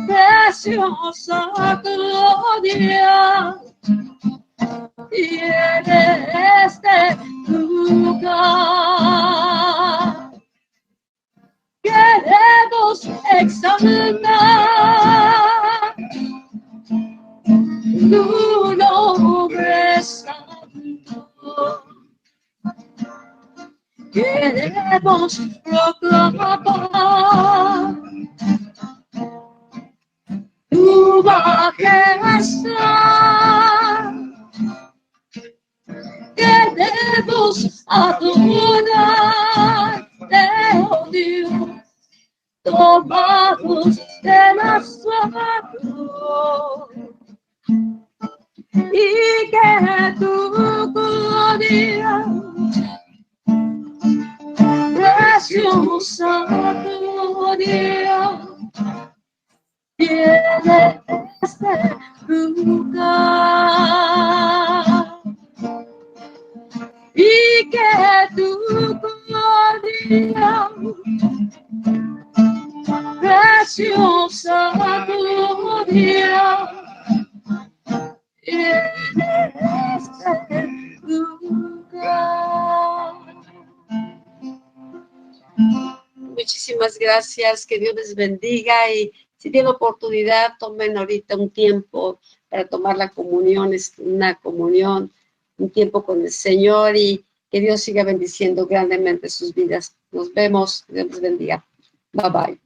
preciosa gloria, y en este lugar queremos exaltar tu nombre santo. Queremos proclamar tu majestad. Queremos adorarte, oh Dios, tomados de las manos, y que tu gloria preciosa gloria tiene este lugar, y que tu gloria preciosa gloria tiene este lugar. Muchísimas gracias, que Dios les bendiga, y si tienen oportunidad, tomen ahorita un tiempo para tomar la comunión, es una comunión, un tiempo con el Señor, y que Dios siga bendiciendo grandemente sus vidas. Nos vemos, Dios les bendiga. Bye bye.